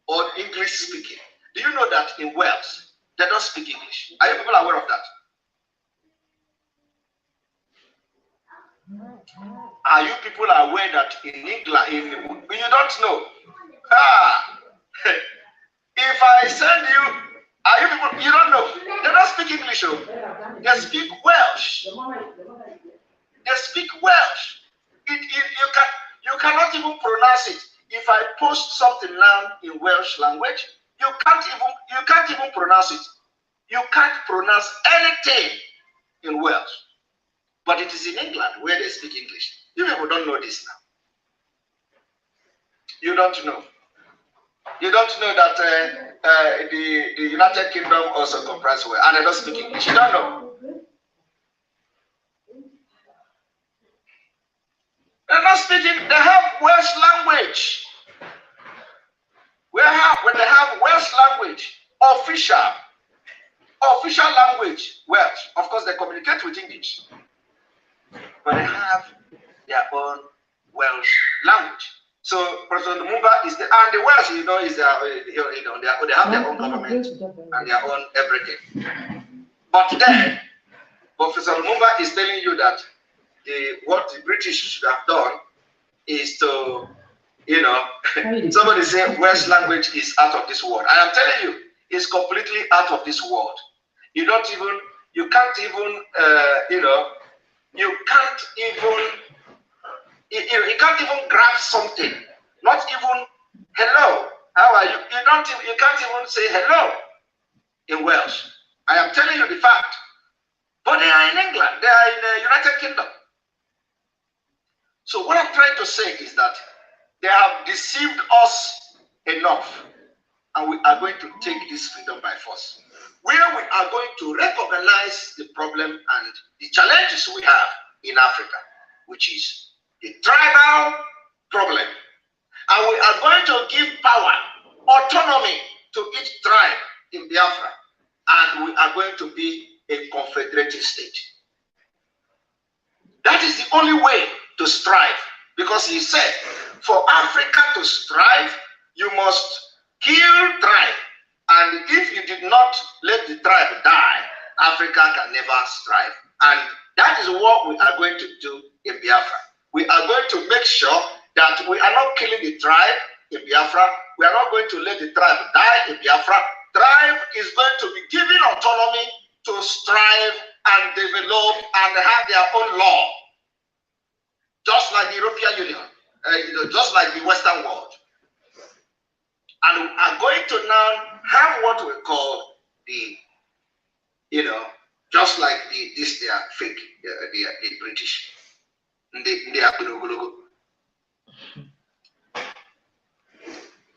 all English speaking, do you know that in Wales, they don't speak English? Are you people aware of that? Are you people aware that in England, you don't know? If I send you, are you people, you don't know? They don't speak English. They speak Welsh. They speak Welsh. You cannot even pronounce it. If I post something now in Welsh language, you can't even pronounce it. You can't pronounce anything in Welsh. But it is in England where they speak English. You people don't know this now. You don't know. You don't know that the United Kingdom also comprises Wales, and they don't speak English. You don't know. They're not speaking. They have Welsh language. When they have Welsh language, official language, Welsh. Of course, they communicate with English, but they have their own Welsh language. So President Lumumba is the Welsh, is their, they have their own government and their own everything. But then, Professor Lumumba is telling you that what the British should have done is to, somebody say Welsh language is out of this world. I am telling you, it's completely out of this world. You can't even grab something. Not even hello. How are you? You can't even say hello in Welsh. I am telling you the fact. But they are in England. They are in the United Kingdom. So what I'm trying to say is that they have deceived us enough, and we are going to take this freedom by force. Where we are going to recognize the problem and the challenges we have in Africa, which is the tribal problem. And we are going to give power, autonomy to each tribe in Biafra. And we are going to be a confederative state. That is the only way to strive. Because he said, for Africa to strive, you must kill tribe. And if you did not let the tribe die, Africa can never strive. And that is what we are going to do in Biafra. We are going to make sure that we are not killing the tribe in Biafra. We are not going to let the tribe die in Biafra. Tribe is going to be given autonomy to strive and develop and have their own law. Just like the European Union, just like the Western world. And we are going to now have what we call the, just like they are fake, the British. They are gulugu.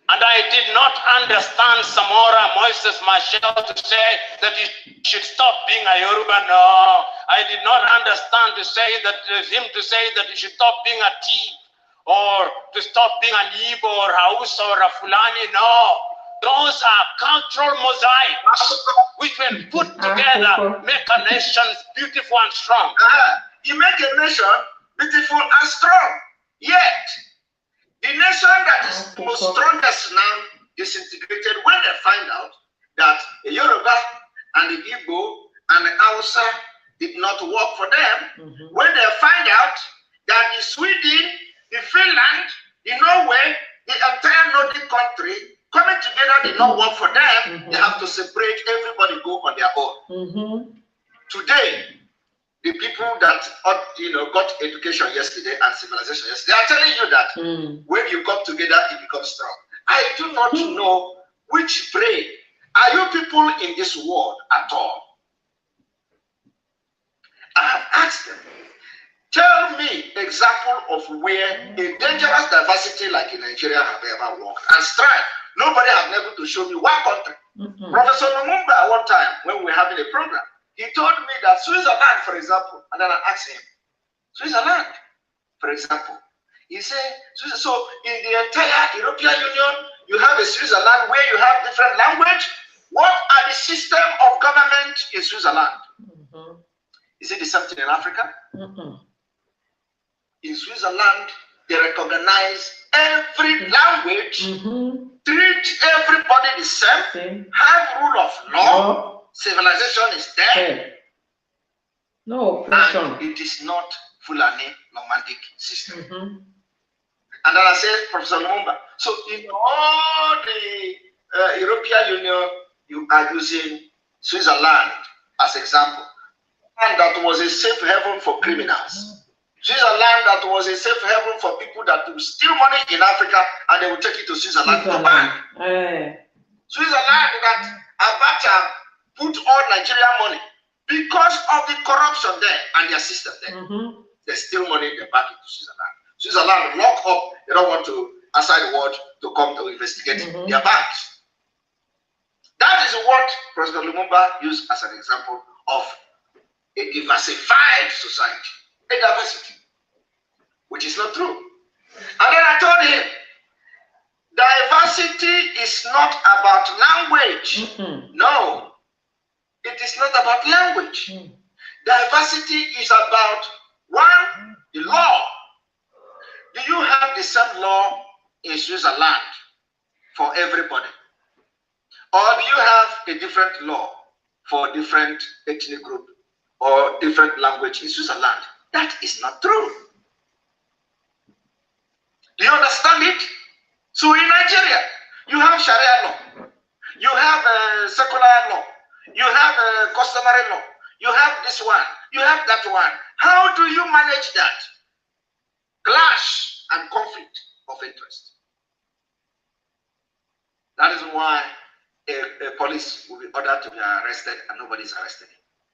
And I did not understand Samora Moises Machel to say that he should stop being a Yoruba. No, I did not understand to say that him to say that he should stop being a thief or to stop being an Igbo or Hausa or a Fulani. No, those are cultural mosaics which when put together make a nation beautiful and strong. You make a nation beautiful and strong, yet the nation that is the most strongest now disintegrated when they find out that the Yoruba and the Igbo and the Hausa did not work for them. When they find out that the Sweden, the Finland, the Norway, the entire Nordic country coming together did not work for them, they have to separate, everybody go on their own. Today, the people that got education yesterday and civilization yesterday, they are telling you that when you come together, it becomes strong. I do not know which brain are you people in this world at all. I have asked them, tell me example of where a dangerous diversity like in Nigeria have ever worked and strive. Nobody has been able to show me one country. Professor Lumumba, one time when we were having a program, he told me that Switzerland, for example, and then I asked him, Switzerland, for example, he said, so in the entire European Union, you have a Switzerland where you have different language. What are the system of government in Switzerland? Is it the same thing in Africa? In Switzerland, they recognize every language, treat everybody the same, have rule of law. Civilization is there. No oppression. And it is not Fulani nomadic system. And then I said, Professor Lumumba, so in all the European Union, you are using Switzerland as example. And that was a safe haven for criminals. Switzerland that was a safe haven for people that will steal money in Africa and they will take it to Switzerland to bank. Switzerland that Abacha put all Nigerian money because of the corruption there and their system there. They steal money, they back it to Switzerland. Switzerland lock up, they don't want to outside the world to come to investigate their banks. That is what President Lumumba used as an example of a diversified society, a diversity, which is not true. And then I told him, diversity is not about language. No. It is not about language. Diversity is about, one, the law. Do you have the same law in Switzerland for everybody? Or do you have a different law for different ethnic group or different language in Switzerland? That is not true. Do you understand it? So in Nigeria, you have Sharia law. You have secular law. You have a customary law. You have this one. You have that one. How do you manage that? Clash and conflict of interest. That is why a police will be ordered to be arrested and nobody is arrested.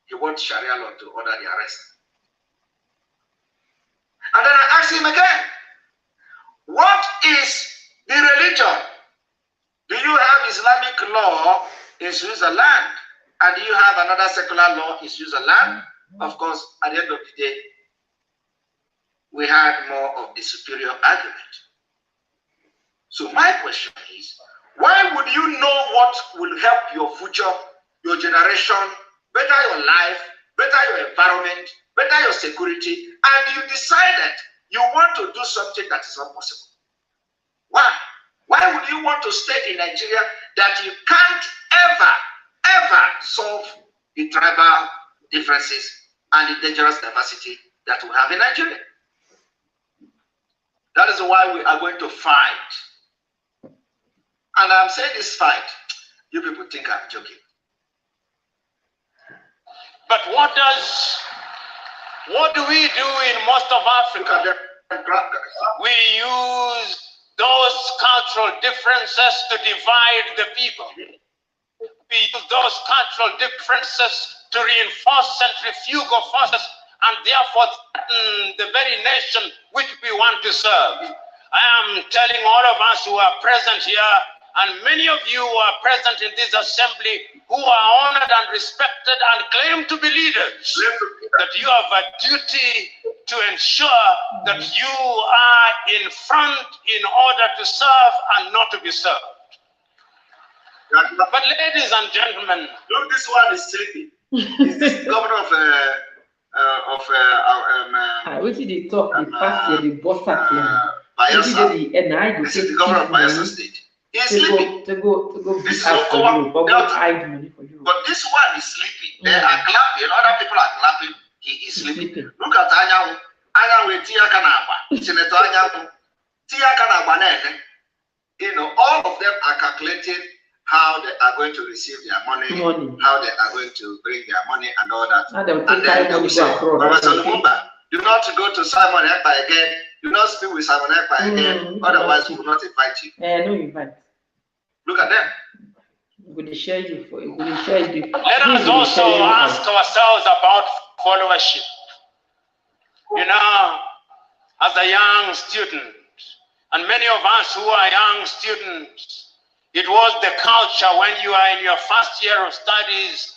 He wants Sharia law to order the arrest. And then I asked him again, what is the religion? Do you have Islamic law in Switzerland? And do you have another secular law in Switzerland? Of course, at the end of the day, we had more of the superior argument. So my question is, why would you know what will help your future, your generation, better your life, better your environment, better your security, and you decided you want to do something that is not possible? Why? Why would you want to stay in Nigeria that you can't ever solve the tribal differences and the dangerous diversity that we have in Nigeria? That is why we are going to fight. And I'm saying this fight, you people think I'm joking. But what do we do in most of Africa? We use those cultural differences to divide the people. We use those cultural differences to reinforce centrifugal forces and therefore threaten the very nation which we want to serve. I am telling all of us who are present here, and many of you who are present in this assembly, who are honored and respected and claim to be leaders, that you have a duty to ensure that you are in front in order to serve and not to be served. But ladies and gentlemen, look, this one is sleeping. Is this governor of which they talk the past year, the boss at Bayelsa. This is the governor of Bayelsa State. He is sleeping. To go this is after you, but money for you. But this one is sleeping. They are clapping. Other people are clapping. He is sleeping. Look at Anyanwu. Anyanwu Tia Kanaba. Senator Anyanwu. Tia Kanaba Nene. You know, all of them are calculating how they are going to receive their money, how they are going to bring their money and all that. And then they will say, Professor Lumumba, do not go to Simon Ekpa again. Do not speak with Simon Ekpa again. Otherwise, we will not invite you. No invite. Look at them. Let us also ask ourselves about followership. You know, as a young student, and many of us who are young students, it was the culture when you are in your first year of studies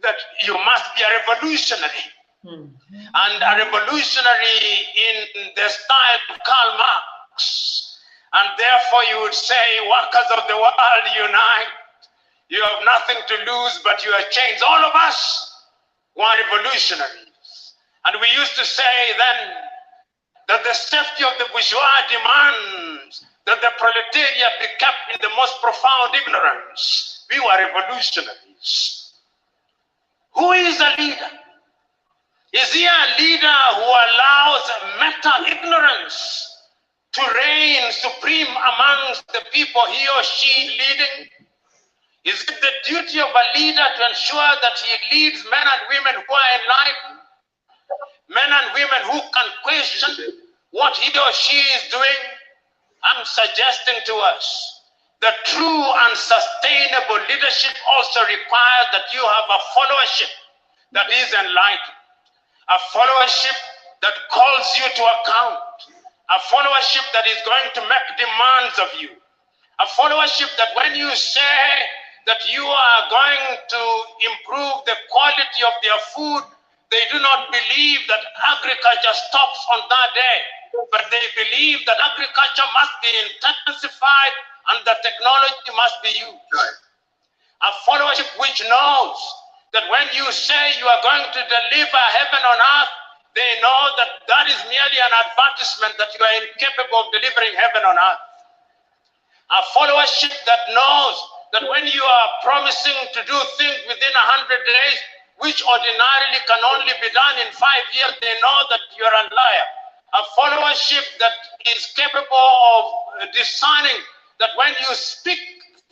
that you must be a revolutionary. And a revolutionary in the style of Karl Marx. And therefore you would say, workers of the world, unite. You have nothing to lose but your chains. All of us were revolutionaries. And we used to say then that the safety of the bourgeois demands that the proletariat be kept in the most profound ignorance. We were revolutionaries. Who is a leader? Is he a leader who allows meta-ignorance to reign supreme amongst the people he or she leading? Is it the duty of a leader to ensure that he leads men and women who are enlightened? Men and women who can question what he or she is doing? I'm suggesting to us that true and sustainable leadership also requires that you have a followership that is enlightened, a followership that calls you to account, a followership that is going to make demands of you, a followership that when you say that you are going to improve the quality of their food, they do not believe that agriculture stops on that day, but they believe that agriculture must be intensified and the technology must be used. A followership which knows that when you say you are going to deliver heaven on earth, they know that that is merely an advertisement that you are incapable of delivering heaven on earth. A followership that knows that when you are promising to do things within 100 days, which ordinarily can only be done in 5 years, they know that you're a liar. A followership that is capable of discerning that when you speak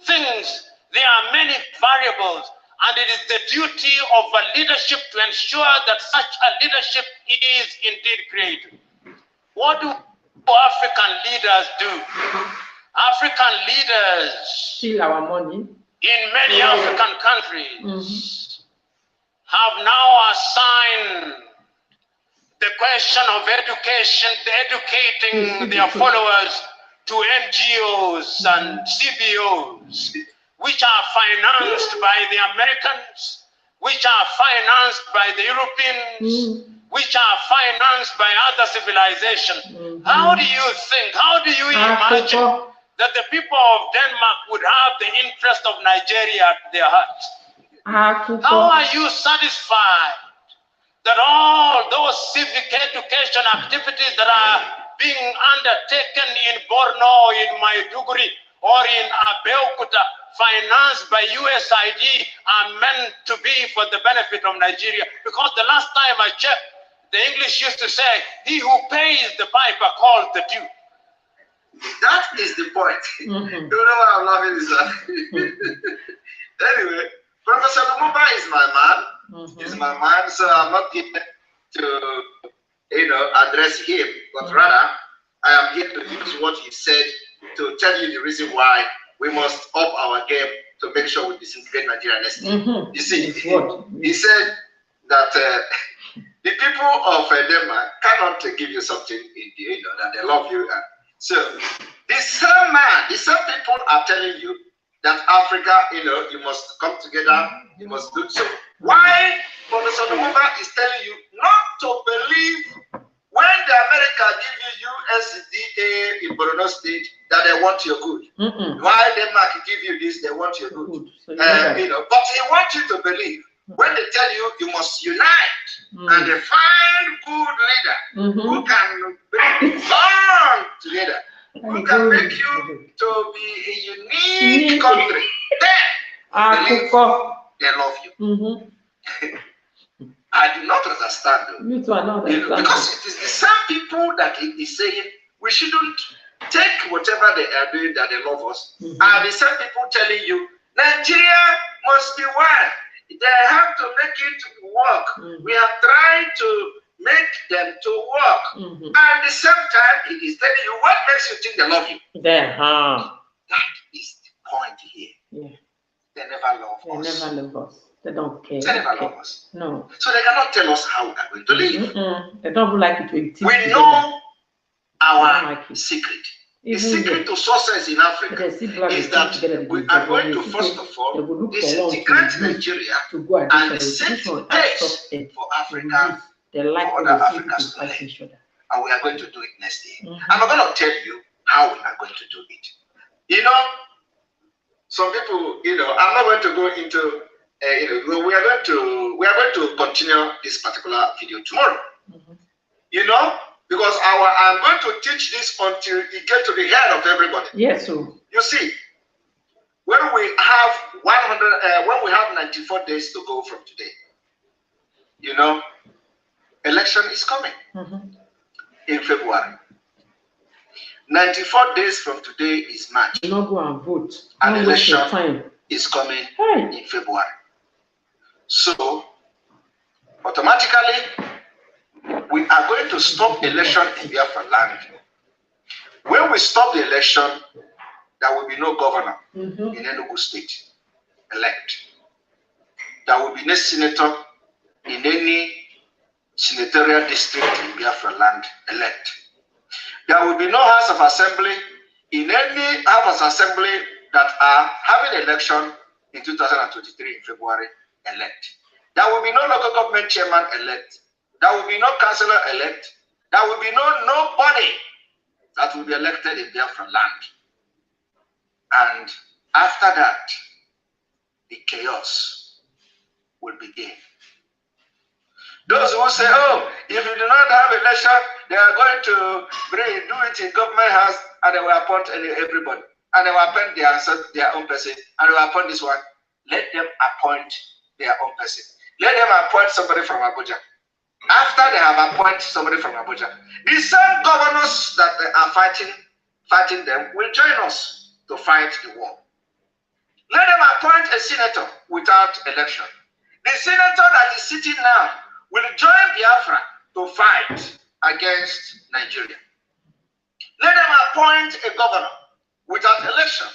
things, there are many variables, and it is the duty of a leadership to ensure that such a leadership is indeed created. What do African leaders do? African leaders steal our money in many African countries have now assigned the question of education, educating their followers to NGOs and CBOs, which are financed by the Americans, which are financed by the Europeans, which are financed by other civilizations. How do you think, how do you imagine that the people of Denmark would have the interest of Nigeria at their heart? How are you satisfied that all those civic education activities that are being undertaken in Borno, in Maiduguri, or in Abeokuta, financed by USAID, are meant to be for the benefit of Nigeria? Because the last time I checked, the English used to say, he who pays the piper calls the due. That is the point. You know what I'm laughing is that. Anyway, Professor Lumumba is my man. He's my man, so I'm not here to, address him, but rather I am here to use what he said to tell you the reason why we must up our game to make sure we disintegrate Nigeria next year. You see, he said that the people of Denmark cannot give you something, that they love you. So the same man, the same people are telling you that Africa, you must come together, you must do so. Why Professor Lumumba is telling you not to believe when the America give you USDA in Borno State that they want your good. Why Denmark give you this, they want your good. So but he wants you to believe when they tell you you must unite and they find good leader who can bring bond together, who can make you to be a unique country. Then they love you. I do not understand them. Me too, I don't understand. Because it is the same people that he is saying we shouldn't take whatever they are doing that they love us. And the same people telling you Nigeria must be one. They have to make it work. We have tried to make them to work. And at the same time, he is telling you what makes you think they love you. That is the point here. Yeah. They never love us. They never love us. They don't care. They never love us. No. So they cannot tell us how we are going to live. They don't like it. We know our secret. The secret to success in Africa is that we are going to, first of all, disintegrate Nigeria and set the pace for Africa, for other Africans to live. And we are going to do it next year. I'm not going to tell you how we are going to do it. You know, some people, I'm not going to go into, we are going to continue this particular video tomorrow. Because I'm going to teach this until it gets to the head of everybody. Yes, sir. You see, when we have 94 days to go from today, election is coming in February. 94 days from today is March. You not go and vote. And election is coming in February. So, automatically, we are going to stop election in Biafra land. When we stop the election, there will be no governor in Enugu State elect. There will be no senator in any senatorial district in Biafra land elect. There will be no House of Assembly in any House of Assembly that are having election in 2023 in February elect. There will be no local government chairman elect. There will be no councillor elect. There will be nobody that will be elected in Biafra land. And after that, the chaos will begin. Those who say, oh, if you do not have election, they are going to do it in government house and they will appoint everybody. And they will appoint their own person. And they will appoint this one. Let them appoint their own person. Let them appoint somebody from Abuja. After they have appointed somebody from Abuja, the same governors that they are fighting them will join us to fight the war. Let them appoint a senator without election. The senator that is sitting now will join Biafra to fight against Nigeria. Let them appoint a governor without election.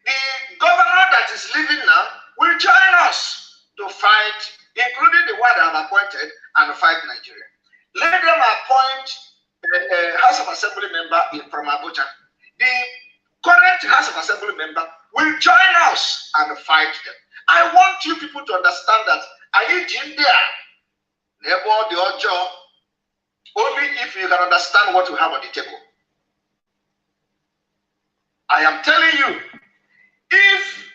The governor that is living now will join us to fight, including the one that have appointed, and fight Nigeria. Let them appoint a House of Assembly member from Abuja. The current House of Assembly member will join us and fight them. I want you people to understand that I need India, never the Ojo, only if you can understand what we have on the table. I am telling you, if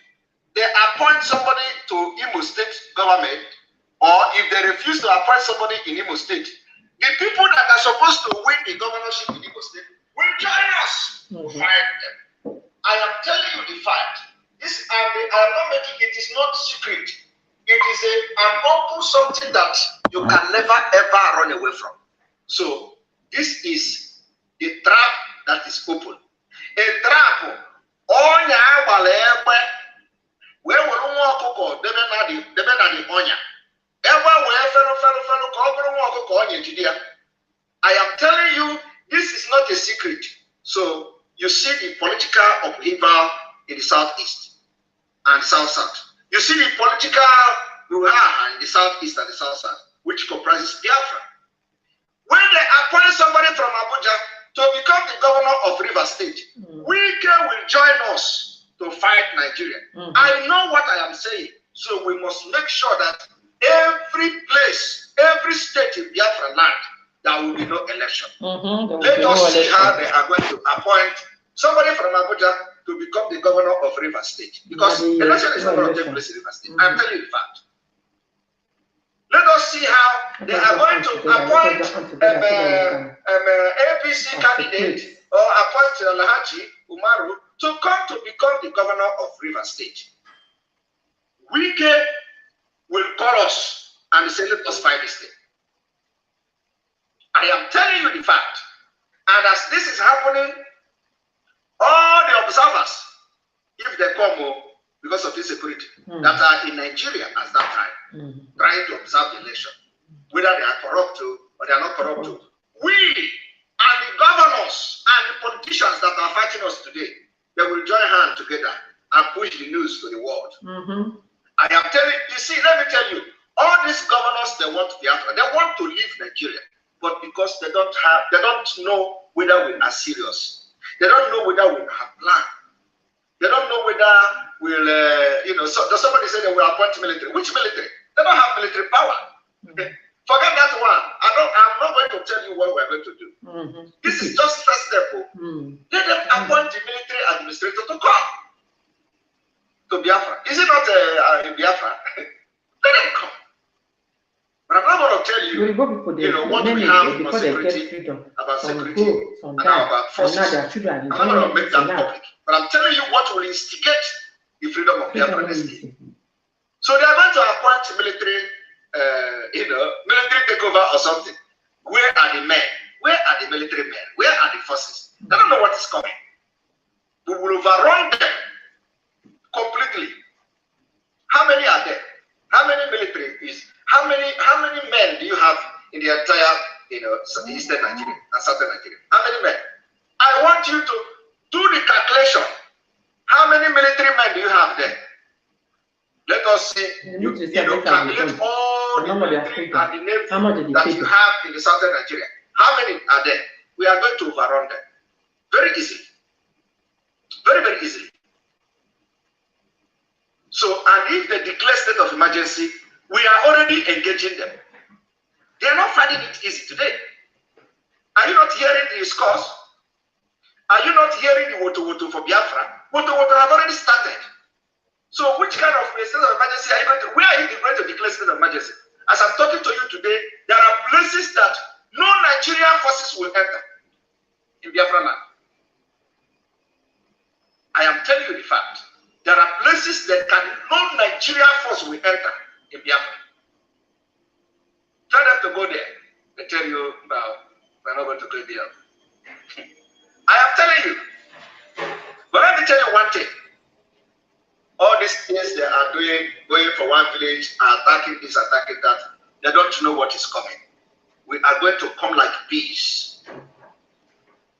they appoint somebody to Imo State government, or if they refuse to appoint somebody in Imo State, the people that are supposed to win the governorship in Imo State will join us to fight them. I am telling you the fact. I'm not making it is not secret. It is an open something that you can never ever run away from. So this is the trap that is open. A trap. Onya walebe. Where will you walk? Debe onya. I am telling you, this is not a secret. So you see the political upheaval in the southeast and south-south. You see the political brouhaha in the southeast and the south-south, which comprises Biafra. When they appoint somebody from Abuja to become the governor of Rivers State, Wike will join us to fight Nigeria. I know what I am saying. So we must make sure that every place, every state in Biafra land, there will be no election. Let us see how they are going to appoint somebody from Abuja to become the governor of Rivers State. Because election is not going to take place in Rivers State. I'm telling you the fact. Let us see how they are going to appoint APC candidate or appoint Lahachi Umaru to come to become the governor of Rivers State. Wike will call us and say, let us fight this thing. I am telling you the fact. And as this is happening, all the observers, if they come because of insecurity, that are in Nigeria at that time, trying to observe the election, whether they are corrupt or they are not corrupt, we and the governors and the politicians that are fighting us today, they will join hands together and push the news to the world. I am telling you, see, let me tell you, all these governors, they want Biafra, they want to leave Nigeria, but because they don't know whether we are serious. They don't know whether we have plan. They don't know whether we'll, somebody said they will appoint military. Which military? They don't have military power. Forget that one. I'm not going to tell you what we're going to do. This is just first step. Let them appoint the military administrator to come to Biafra. Is it not a Biafra? Let them come. But I'm not going to tell you, what we have for security, about security, and about forces. I'm not going to make that public. But I'm telling you what will instigate the freedom of Biafra state. So they are going to appoint military, military takeover or something. Where are the men? Where are the military men? Where are the forces? They don't know what is coming. We will overrun them completely. How many are there? How many military is? How many men do you have in the entire, eastern Nigeria and southern Nigeria? How many men? I want you to do the calculation. How many military men do you have there? Let us see. Calculate all the military and the navy that you have in the southern Nigeria. How many are there? We are going to overrun them. Very easily. Very, very easily. So, and if they declare state of emergency, we are already engaging them. They are not finding it easy today. Are you not hearing the scores? Are you not hearing the woto for Biafra? Woto have already started. So which kind of state of emergency are you going to, where are you going to declare state of emergency? As I'm talking to you today, there are places that no Nigerian forces will enter in Biafra land. I am telling you the fact. There are places that no Nigerian force will enter in Biafra. Try them to go there. They tell you, we're not going to go there. I am telling you. But let me tell you one thing. All these things they are doing, going for one village, attacking this, attacking that, they don't know what is coming. We are going to come like bees.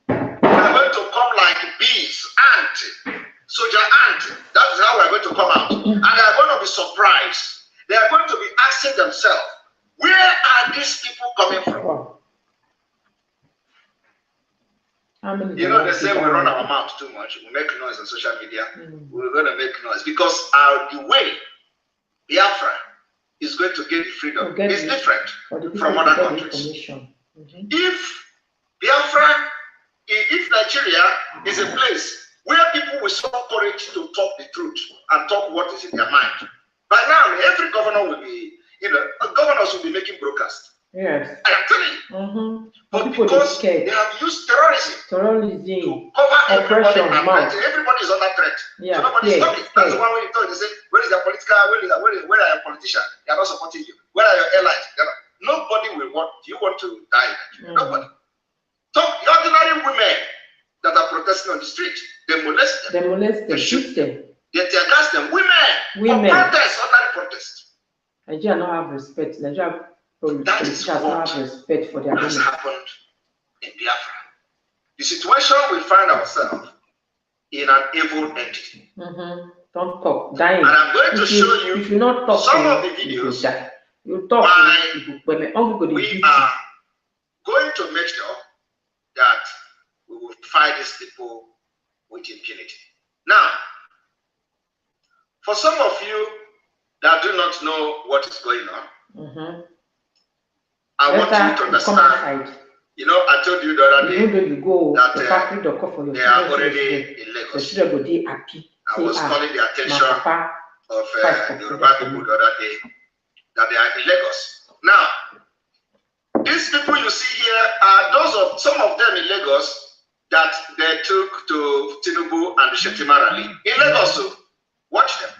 We are going to come like bees, ant, soldier ant. That is how we are going to come out. And they are going to be surprised. They are going to be asking themselves, where are these people coming from? They say we run our mouth too much. We make noise on social media. We're going to make noise because the way Biafra is going to get freedom is different from other countries. If Biafra, if Nigeria is a place where people will show courage to talk the truth and talk what is in their mind, by now every governor will be, governors will be making broadcasts. Yes. I am telling you. But because they have used terrorism to cover everybody and everybody is under threat. Yeah. So nobody is talking. That's the one way you talk. They say, where is your political, where are your politicians? They are not supporting you. Where are your allies? Nobody will want, do you want to die? Nobody. Talk the ordinary women that are protesting on the street. They molest them. They shoot them. They tear gas them. Women. For protest, ordinary protest. Nigeria don't have respect. That is what has happened in Biafra. The situation we find ourselves in an evil entity. Don't talk, dying. And I'm going to show you if you not talk, some of the videos you talk, why we are going to make sure that we will fight these people with impunity. Now, for some of you that do not know what is going on, I want you to understand. You know, I told you the other day that they are already in Lagos. I was calling the attention of the Yoruba people the other day that they are in Lagos. Now, these people you see here are some of them in Lagos that they took to Tinubu and the Shetima rally. In Lagos, so watch them.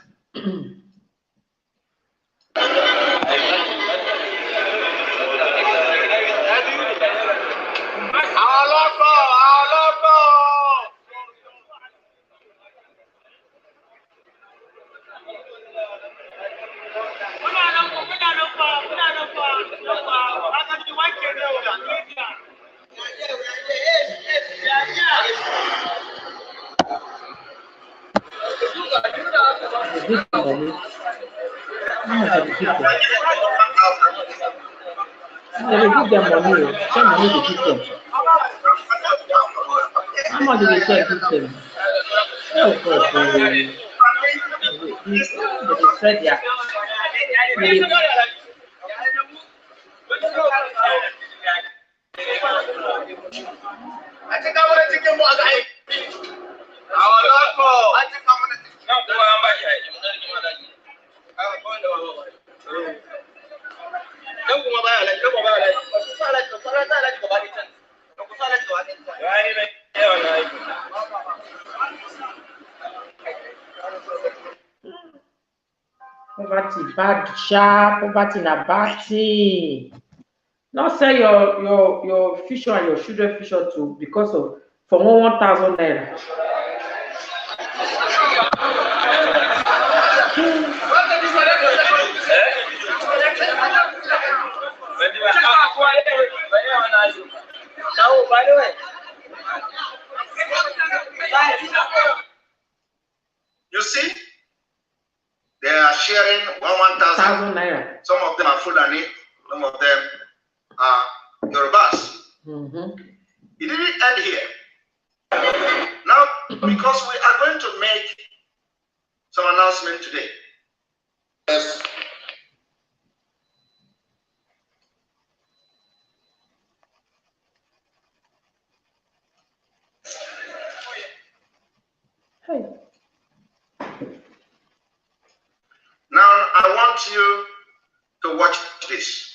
Poverty bad sharp, poverty na bad thing. Not say your future and your children future too because of for 1,000 naira. You see, they are sharing 1,000 naira. Some of them are Fulani, some of them are Yorubas. It didn't end here. Now, because we are going to make some announcement today. Yes. Hey. Now, I want you to watch this.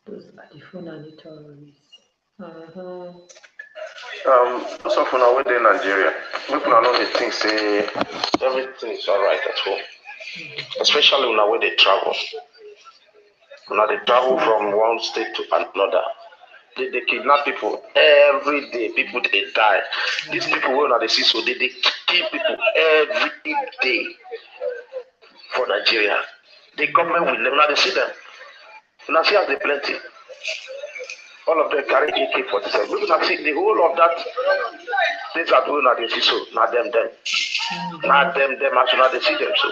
Those are the Fulani terrorists. Most of them are within Nigeria. People are not the things say everything is alright at home. Especially when they travel. When they travel from one state to another. They kidnap people every day. People they die. These people when they see so they kill people every day for Nigeria. The government will never they see them. Now see how they plenty. All of them carry AK-47. Look at the whole of that. These are doing they see so. Not them. Not them actually they see them so.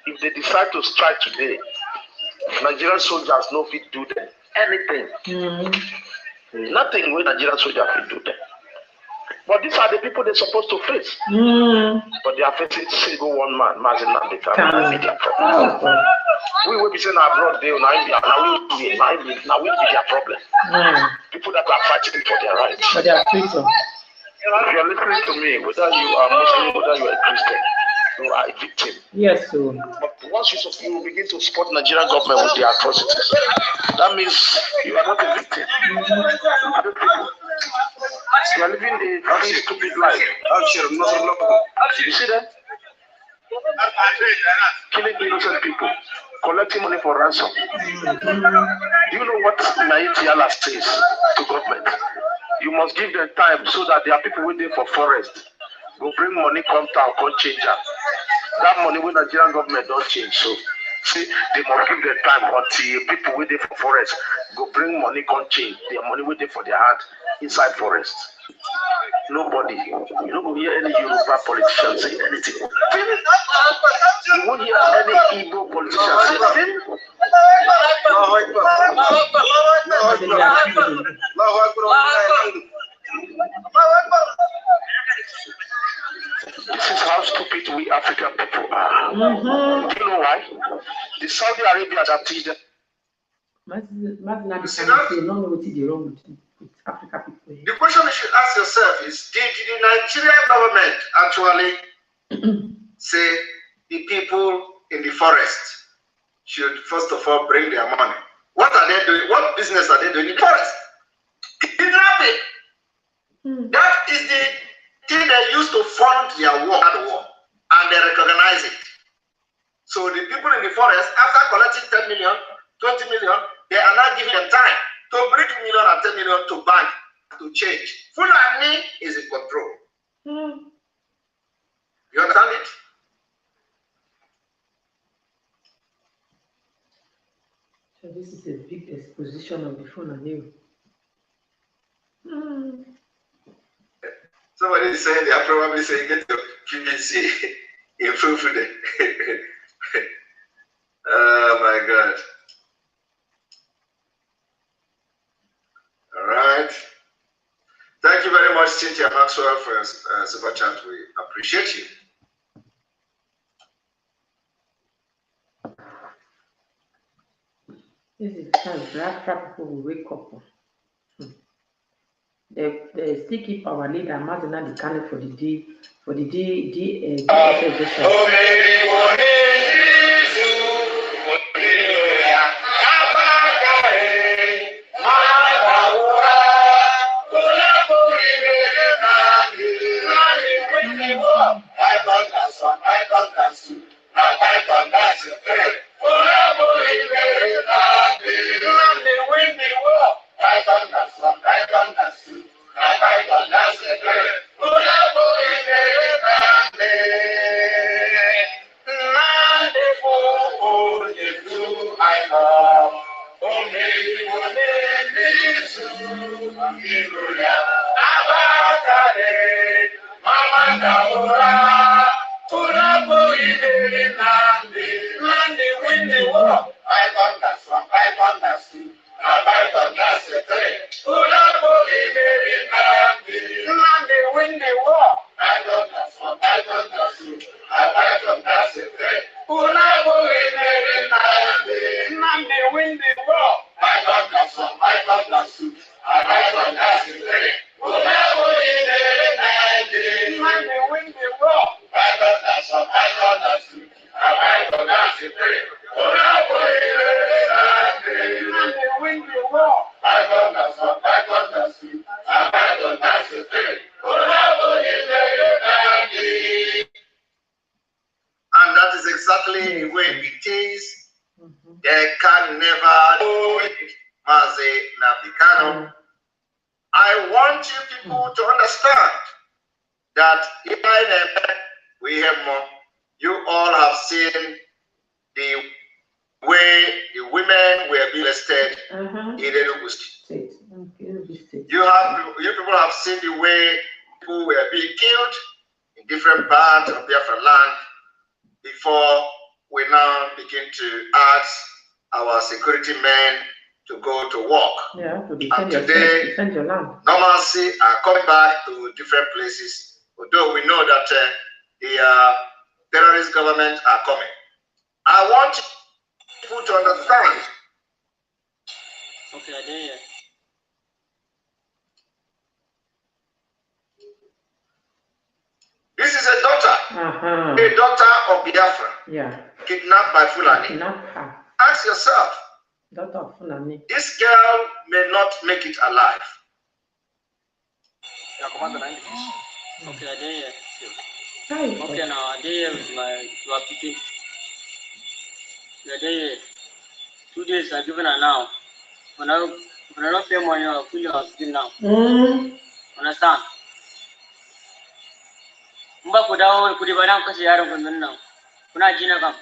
If they decide to strike today, Nigerian soldiers no fit do them anything. Nothing when Nigerian soldiers will do them. But these are the people they're supposed to face. But they are facing single one man, Mazi and the problem. We will be saying abroad there now we be their problem. People that are fighting for their rights. But they are freedom. If you are listening to me, whether you are Muslim, whether you are a Christian, you are a victim. Yes, sir. But once you begin to support Nigerian government with their atrocities, that means you are not a victim. You are living a very stupid life. You see that? Killing innocent people, collecting money for ransom. Do you know what Naitiala says to government? You must give them time so that there are people waiting for forest. Go bring money, come town, come change them. That money when the Nigerian government don't change. So see, they must give them time until people waiting for forest. Go bring money, come change. Their money waiting for their hand inside forest. Nobody. You don't hear any Yoruba politician say anything. You won't hear any Igbo politician say anything. This is how stupid we African people are. Do you know why? The Saudi Arabia that did it. The question you should ask yourself is, did the Nigerian government actually say the people in the forest should first of all bring their money? What are they doing? What business are they doing in the forest? Kidnapping. That is the thing they use to fund their war, and they recognize it. So the people in the forest, after collecting 10 million, 20 million, they are now giving them time to bring million and 10 million to bank to change. Fulani is in control. You understand it? So this is a big exposition of the Fulani. Somebody is saying they are probably saying get the PVC improved it. Oh my God. All right. Thank you very much, Cynthia Maxwell, for your super chat. We appreciate you. This is the time black people will wake up. They still keep our leader Mazi the candidate for the And that is exactly the way it is. They can never do it. Mazi Nabikano. I want you people to understand that in we have more. You all have seen the way the women were being arrested in Enugu State. You people have seen the way people were being killed in different parts of Biafra land before we now begin to ask our security men to go to work. Yeah, to and today, normalcy are coming back to different places, although we know that the terrorist government are coming. I want people to understand. Okay, I did. This is a daughter of Biafra, kidnapped by Fulani. Ask yourself, this girl may not make it alive. Okay, I did. Okay, now I did with my application. I did 2 days I've given her now. When I don't pay money, I'll put your hospital now. Understand? Mba kudawo kudibadan kasi yaron kundin nan kuna ji na kam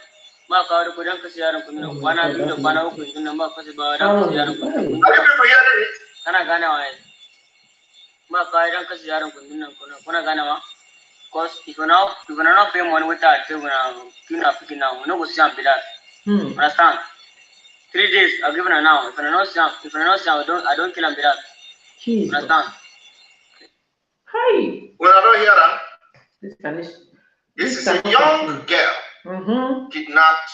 ma ka wani kudan kasi yaron kundin nan kwana biyu da kwana uku kundin nan ba kasi ba dan kasi yaron kundin nan kana gane wa ma ka dan kasi yaron kundin nan kuna gane wa because if you not pay money with that you know picking now no go see am be that understand 3 days. I've given her now. If I don't see, I don't kill him with that. Jesus. Understand? Hi. Well, I don't hear that. This is a young girl kidnapped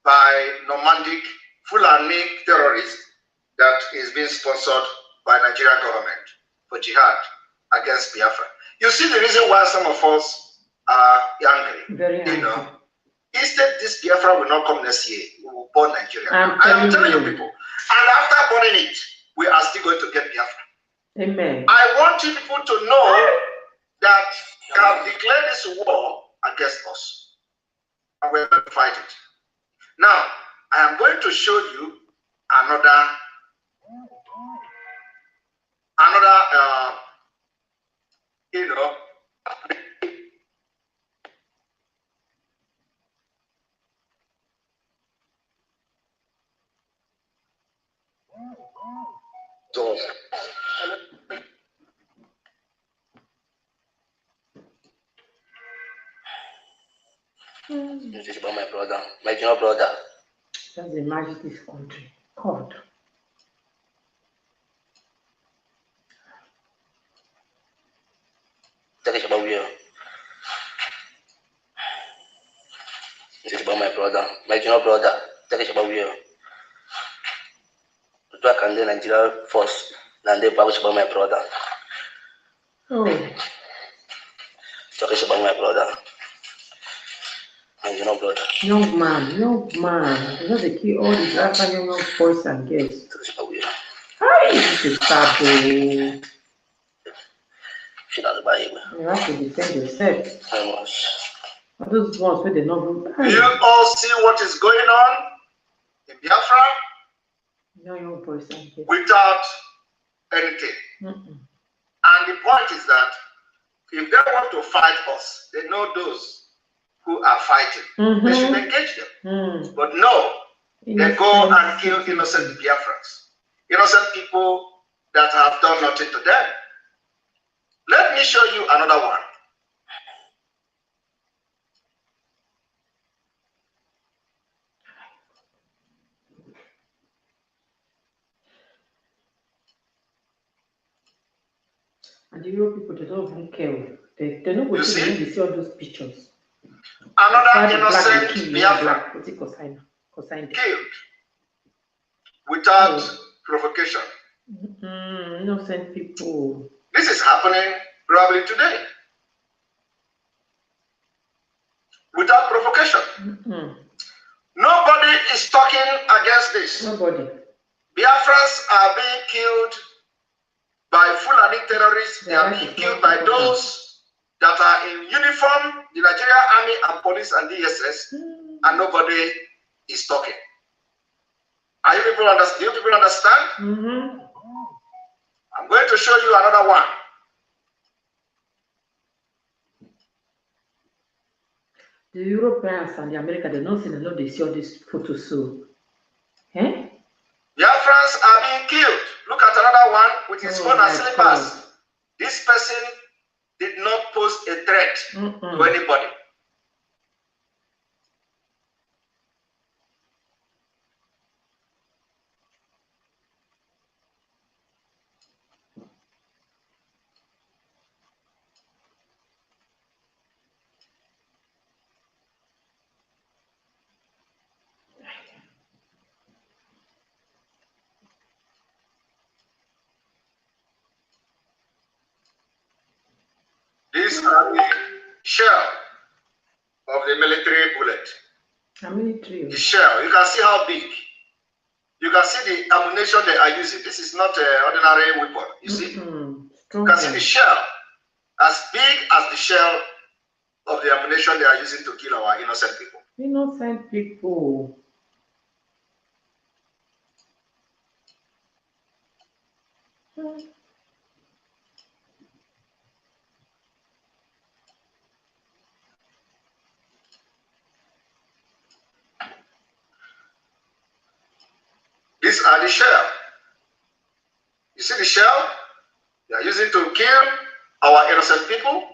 by nomadic Fulani terrorists that is being sponsored by Nigerian government for jihad against Biafra. You see the reason why some of us are angry. Very angry. You know, instead this Biafra will not come next year. We will burn Nigeria. I am telling you people. And after burning it, we are still going to get Biafra. Amen. I want you people to know that they have declared this war against us. And we're going to fight it. Now, I am going to show you another you know, Those. This is about my brother, my junior brother. That's the magic of this country. God. That is about you. This is about my brother, my junior brother. That is about you. I can do Nigeria first, and then about my brother. Oh. That is about my brother. My junior brother. Young man. Because they kill all these African young boys and girls. That is about you. Hi, this is sad. She doesn't buy it. You have to defend yourself. How much? All those ones where they not good. Do you all see what is going on in Biafra? Young boys and girls. Without anything. And the point is that if they want to fight us, they know those who are fighting. They should engage them. But no, they go and kill innocent Biafrans. Innocent people that have done nothing to them. Let me show you another one. And the Euro people, they don't even care. They don't go to see all those pictures. Another innocent Biafran killed without provocation. Innocent people. This is happening probably today. Without provocation. Nobody is talking against this. Nobody. Biafrans are being killed by Fulani terrorists. They are being killed by those that are in uniform, the Nigerian Army and police and DSS, and nobody is talking. Are you people understand? Do you people understand? I'm going to show you another one. The Europeans and the Americans, they don't see the Lord, they see all these photos. So, Biafrans are being killed. Look at another one with his phone and slippers. This person did not pose a threat to anybody. These are the shell of the military bullet. The shell. You can see how big. You can see the ammunition they are using. This is not an ordinary weapon. You see? You can see the shell as big as the shell of the ammunition they are using to kill our innocent people. Innocent people. These are the shell. You see the shell? They are using to kill our innocent people.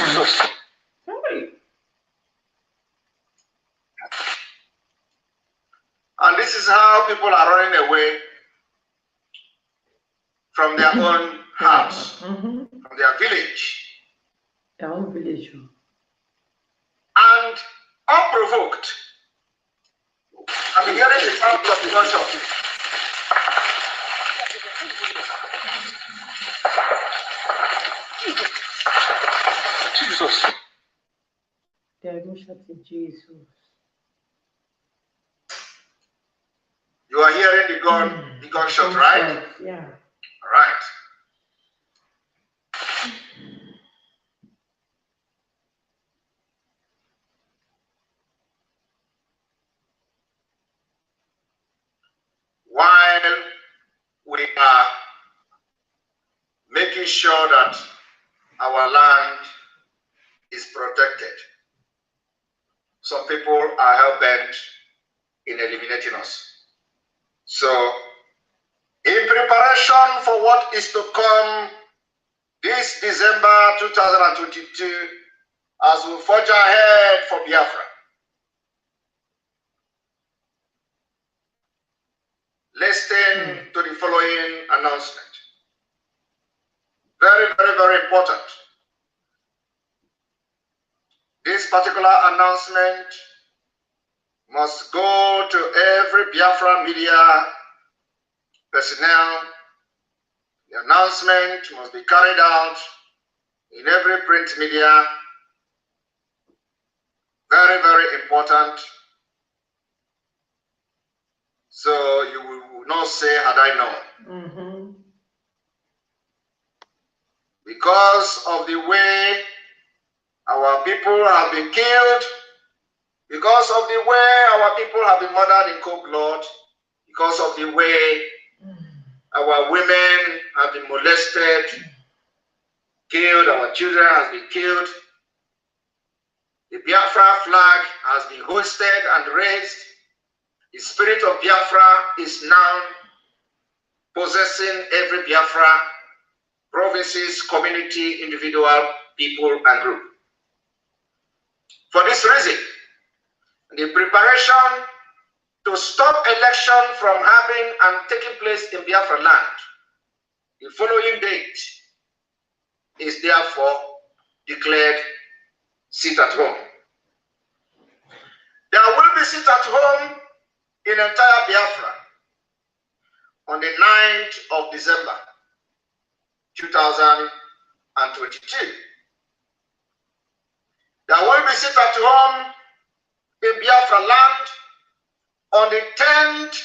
Jesus. Sorry. And this is how people are running away from their own house, from their village. Their own village. And unprovoked, I'm hearing the sound of the gunshot. Jesus. They are even shouting Jesus. You are hearing the gunshot, right? Yeah. All right. While we are making sure that our land is protected, some people are hell-bent in eliminating us. So, in preparation for what is to come this December 2022, as we forge ahead for Biafra, listen to the following announcement. Very, very, very important. This particular announcement must go to every Biafra media personnel. The announcement must be carried out in every print media. Very, very important. So you will not say, had I known. Because of the way our people have been killed, because of the way our people have been murdered in cold blood, because of the way our women have been molested, killed, our children have been killed, the Biafra flag has been hoisted and raised. The spirit of Biafra is now possessing every Biafra, provinces, community, individual, people, and group. For this reason, the preparation to stop election from having and taking place in Biafra land, the following date is therefore declared sit at home. There will be sit at home in entire Biafra on the 9th of December 2022. There will be sit at home in Biafra land on the 10th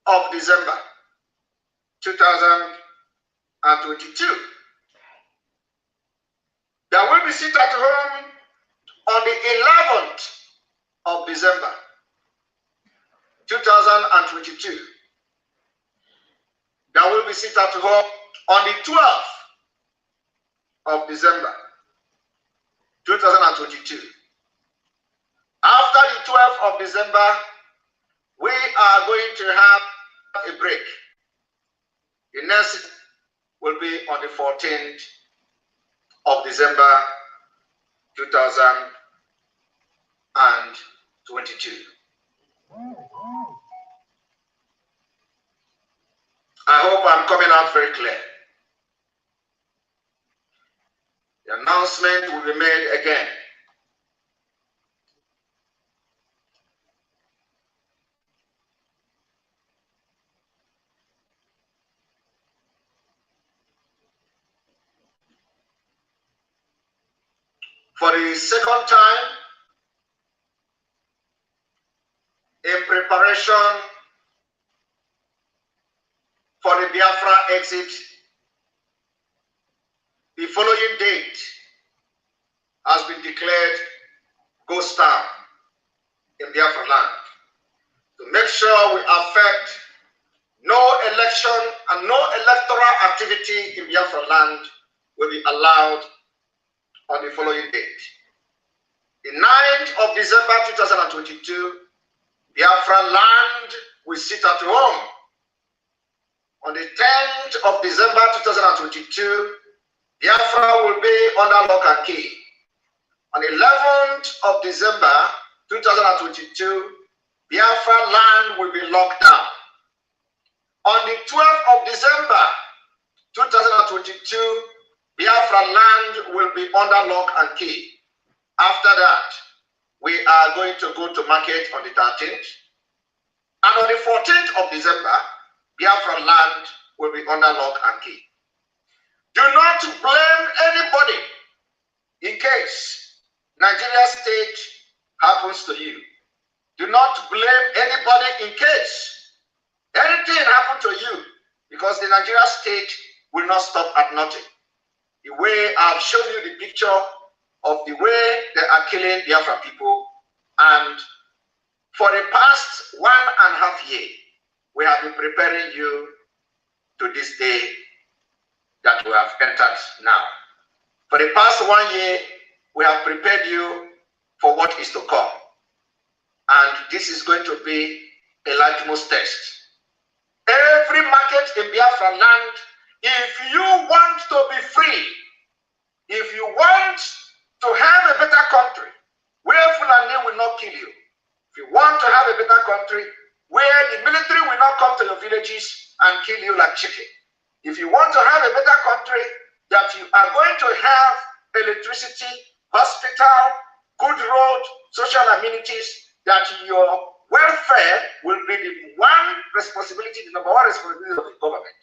of December 2022. There will be sit at home on the 11th of December 2022. There will be sit at home on the 12th of December 2022. After the 12th of December, we are going to have a break. The next will be on the 14th of December 2022. I hope I'm coming out very clear. The announcement will be made again. For the second time, in preparation for the Biafra exit, the following date has been declared ghost town in Biafra land. To make sure we affect no election and no electoral activity in Biafra land will be allowed on the following date. The 9th of December 2022, Biafra land will sit at home. On the 10th of December 2022, Biafra will be under lock and key. On 11th of December 2022, Biafra land will be locked down. On the 12th of December 2022, Biafra land will be under lock and key. After that, we are going to go to market on the 13th. And on the 14th of December, Biafra land will be under lock and key. Do not blame anybody in case Nigeria state happens to you. Do not blame anybody in case anything happened to you, because the Nigeria state will not stop at nothing. The way I've shown you the picture of the way they are killing Biafra people, and for the past 1.5 years, we have been preparing you to this day that we have entered now. For the past 1 year, we have prepared you for what is to come. And this is going to be a litmus test. Every market in Biafra land, if you want to be free, if you want to have a better country where Fulani will not kill you, if you want to have a better country where the military will not come to your villages and kill you like chicken, if you want to have a better country that you are going to have electricity, hospital, good road, social amenities, that your welfare will be the one responsibility, the number one responsibility of the government.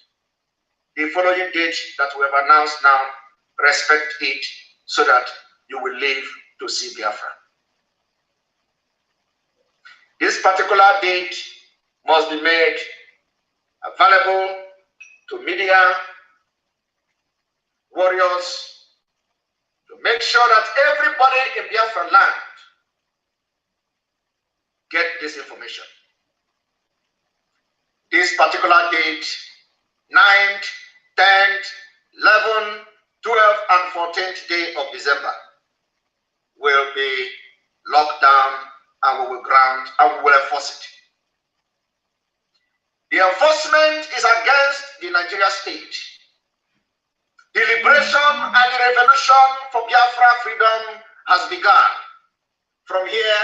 The following date that we have announced now, respect it so that you will live to see Biafra. This particular date must be made available to media, warriors, to make sure that everybody in Biafra land get this information. This particular date, 9th, 10th, 11th, 12th, and 14th day of December will be locked down, and we will ground and we will enforce it. The enforcement is against the Nigeria state. The liberation and the revolution for Biafra freedom has begun. From here,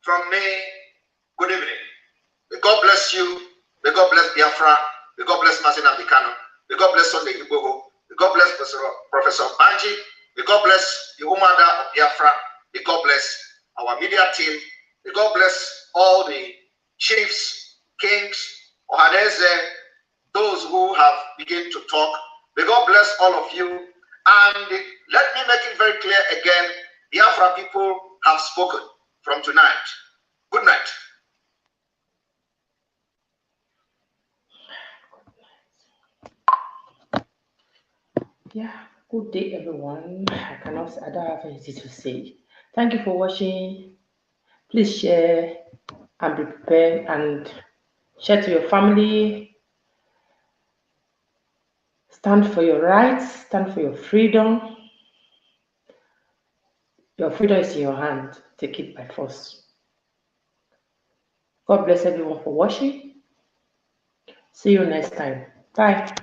from me, good evening. May God bless you. May God bless Biafra. May God bless Mazi Nnamdi. May God bless Sunday Igboho. May God bless Professor Banji. May God bless the Umada of Biafra. May God bless our media team. May God bless all the chiefs, kings, Ohadeze, those who have begun to talk. May God bless all of you. And let me make it very clear again, Biafra people have spoken from tonight. Good night. Yeah, good day everyone. I don't have anything to say. Thank you for watching. Please share and be prepared and share to your family. Stand for your rights, stand for your freedom. Your freedom is in your hand. Take it by force. God bless everyone for watching. See you next time. Bye.